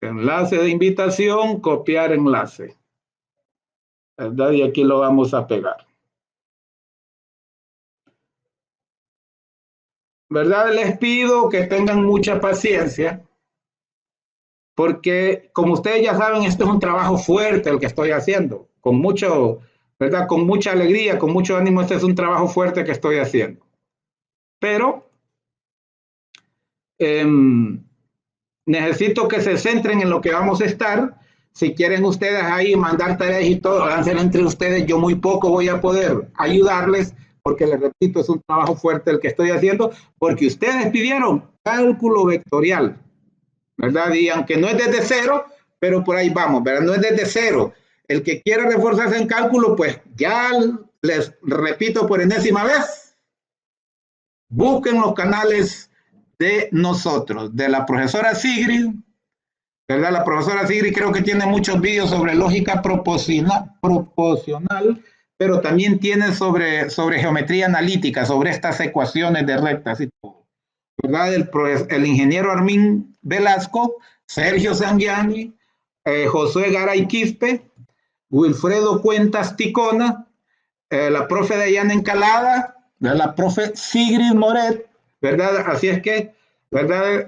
Enlace de invitación, copiar enlace. ¿Verdad? Y aquí lo vamos a pegar. ¿Verdad? Les pido que tengan mucha paciencia, porque como ustedes ya saben, esto es un trabajo fuerte el que estoy haciendo, con mucho, ¿verdad? Con mucha alegría, con mucho ánimo, este es un trabajo fuerte que estoy haciendo. Pero necesito que se centren en lo que vamos a estar. Si quieren ustedes ahí mandar tareas y todo, háganlo entre ustedes. Yo muy poco voy a poder ayudarles, porque les repito, es un trabajo fuerte el que estoy haciendo, porque ustedes pidieron cálculo vectorial, ¿verdad? Y aunque no es desde cero, pero por ahí vamos, ¿verdad? No es desde cero. El que quiera reforzarse en cálculo, pues ya les repito por enésima vez, busquen los canales de nosotros, de la profesora Sigrid, ¿verdad? La profesora Sigrid creo que tiene muchos vídeos sobre lógica proporcional, pero también tiene sobre geometría analítica, sobre estas ecuaciones de rectas y todo, ¿verdad? El ingeniero Armin Velasco, Sergio Sangiani, Josué Garay Quispe, Wilfredo Cuentas Ticona, la profe Dayana Encalada, la profe Sigrid Moret, ¿verdad? Así es que, ¿verdad?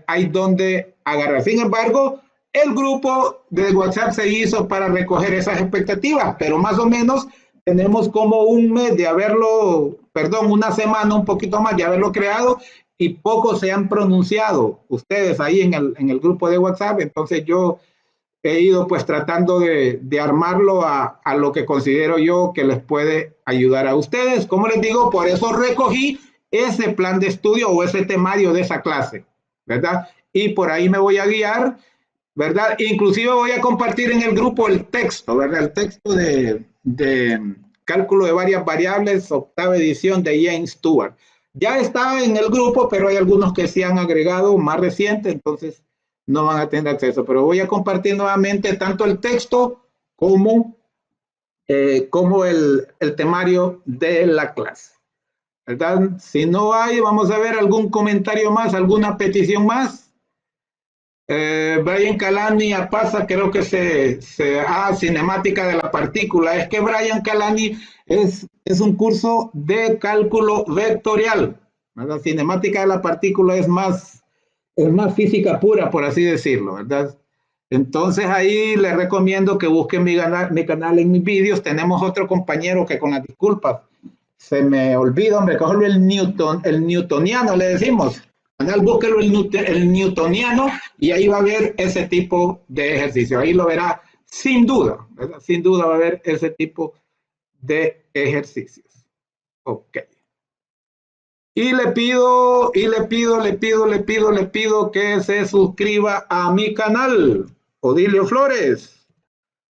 Hay donde agarrar. Sin embargo, el grupo de WhatsApp se hizo para recoger esas expectativas, pero más o menos tenemos como un mes de haberlo, perdón, una semana, un poquito más de haberlo creado, y pocos se han pronunciado ustedes ahí en el grupo de WhatsApp. Entonces yo he ido pues tratando de armarlo a lo que considero yo que les puede ayudar a ustedes. Como les digo, por eso recogí ese plan de estudio o ese temario de esa clase, ¿verdad? Y por ahí me voy a guiar, ¿verdad? Inclusive voy a compartir en el grupo el texto, ¿verdad? El texto de cálculo de varias variables, octava edición de James Stewart. Ya está en el grupo, pero hay algunos que se han agregado más reciente, entonces no van a tener acceso, pero voy a compartir nuevamente tanto el texto como el temario de la clase, ¿verdad? Si no hay, vamos a ver algún comentario más, alguna petición más. Brian Calani pasa, creo que cinemática de la partícula. Es que Brian Calani es un curso de cálculo vectorial, ¿verdad? Cinemática de la partícula es más física pura, por así decirlo, ¿verdad? Entonces ahí les recomiendo que busquen mi canal en mis vídeos. Tenemos otro compañero que, con las disculpas, se me olvida, hombre, cogerlo el newtoniano, le decimos. Canal, búsquelo el newtoniano y ahí va a ver ese tipo de ejercicio. Ahí lo verá sin duda, ¿verdad? Sin duda va a ver ese tipo de ejercicios. Ok. Y le pido que se suscriba a mi canal, Odilio Flores,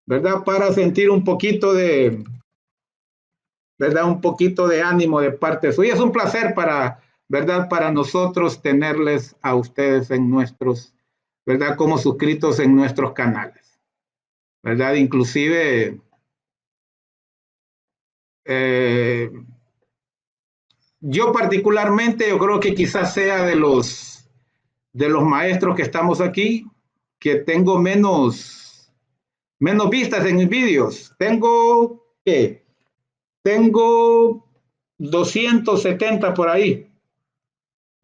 ¿verdad? Para sentir un poquito de, ¿verdad? Un poquito de ánimo de parte suya. Es un placer ¿verdad? Para nosotros tenerles a ustedes en nuestros, ¿verdad? Como suscritos en nuestros canales, ¿verdad? Inclusive, yo particularmente, yo creo que quizás sea de los maestros que estamos aquí, que tengo menos vistas en mis vídeos. Tengo 270 por ahí.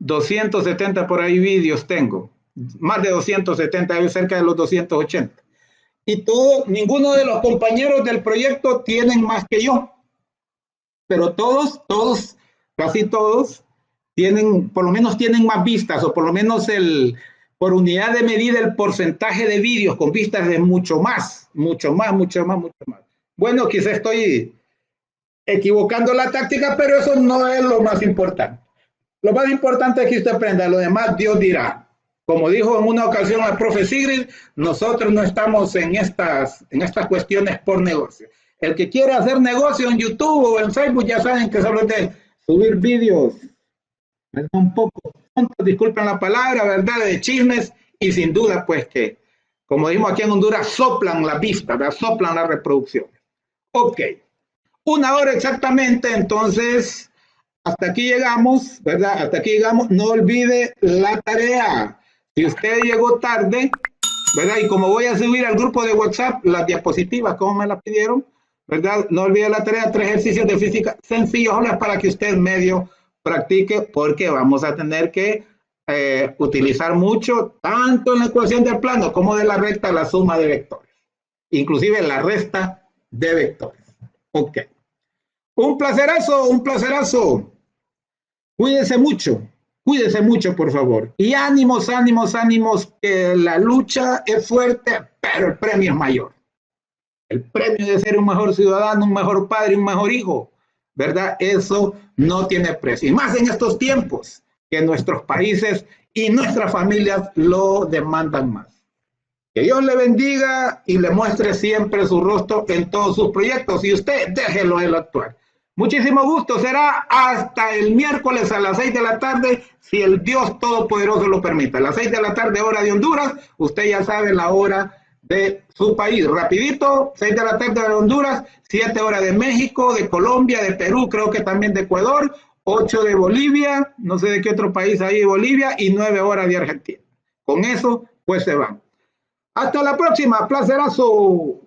270 por ahí vídeos tengo. Más de 270, cerca de los 280. Y ninguno de los compañeros del proyecto tienen más que yo. Pero todos, casi todos, por lo menos tienen más vistas, o por lo menos por unidad de medida, el porcentaje de vídeos con vistas es mucho más. Bueno, quizá estoy equivocando la táctica, pero eso no es lo más importante. Lo más importante es que usted aprenda, lo demás Dios dirá. Como dijo en una ocasión la profe Sigrid, nosotros no estamos en estas cuestiones por negocio. El que quiera hacer negocio en YouTube o en Facebook, ya saben que solo es de subir vídeos un poco tontos, disculpen la palabra, ¿verdad? De chismes y sin duda, pues que, como dijimos aquí en Honduras, soplan la vista, ¿verdad? Soplan la reproducción. Ok, 1 hora exactamente, entonces, hasta aquí llegamos, ¿verdad? Hasta aquí llegamos. No olvide la tarea. Si usted llegó tarde, ¿verdad? Y como voy a subir al grupo de WhatsApp las diapositivas, como me las pidieron, ¿verdad? No olvide la tarea, 3 ejercicios de física sencillos, para que usted medio practique, porque vamos a tener que utilizar mucho, tanto en la ecuación del plano como de la recta, la suma de vectores, inclusive la resta de vectores. Ok. Un placerazo, un placerazo. Cuídese mucho, por favor. Y ánimos, ánimos, ánimos, que la lucha es fuerte, pero el premio es mayor. El premio de ser un mejor ciudadano, un mejor padre, un mejor hijo, ¿verdad? Eso no tiene precio. Y más en estos tiempos, que nuestros países y nuestras familias lo demandan más. Que Dios le bendiga y le muestre siempre su rostro en todos sus proyectos. Y usted déjelo él actuar. Muchísimo gusto. Será hasta el miércoles a las 6 de la tarde, si el Dios Todopoderoso lo permite. A las 6 de la tarde, hora de Honduras. Usted ya sabe la hora de su país. Rapidito, 6 de la tarde de Honduras, 7 horas de México, de Colombia, de Perú, creo que también de Ecuador, 8 de Bolivia, no sé de qué otro país hay de Bolivia, y 9 horas de Argentina. Con eso, pues se van. Hasta la próxima, placerazo.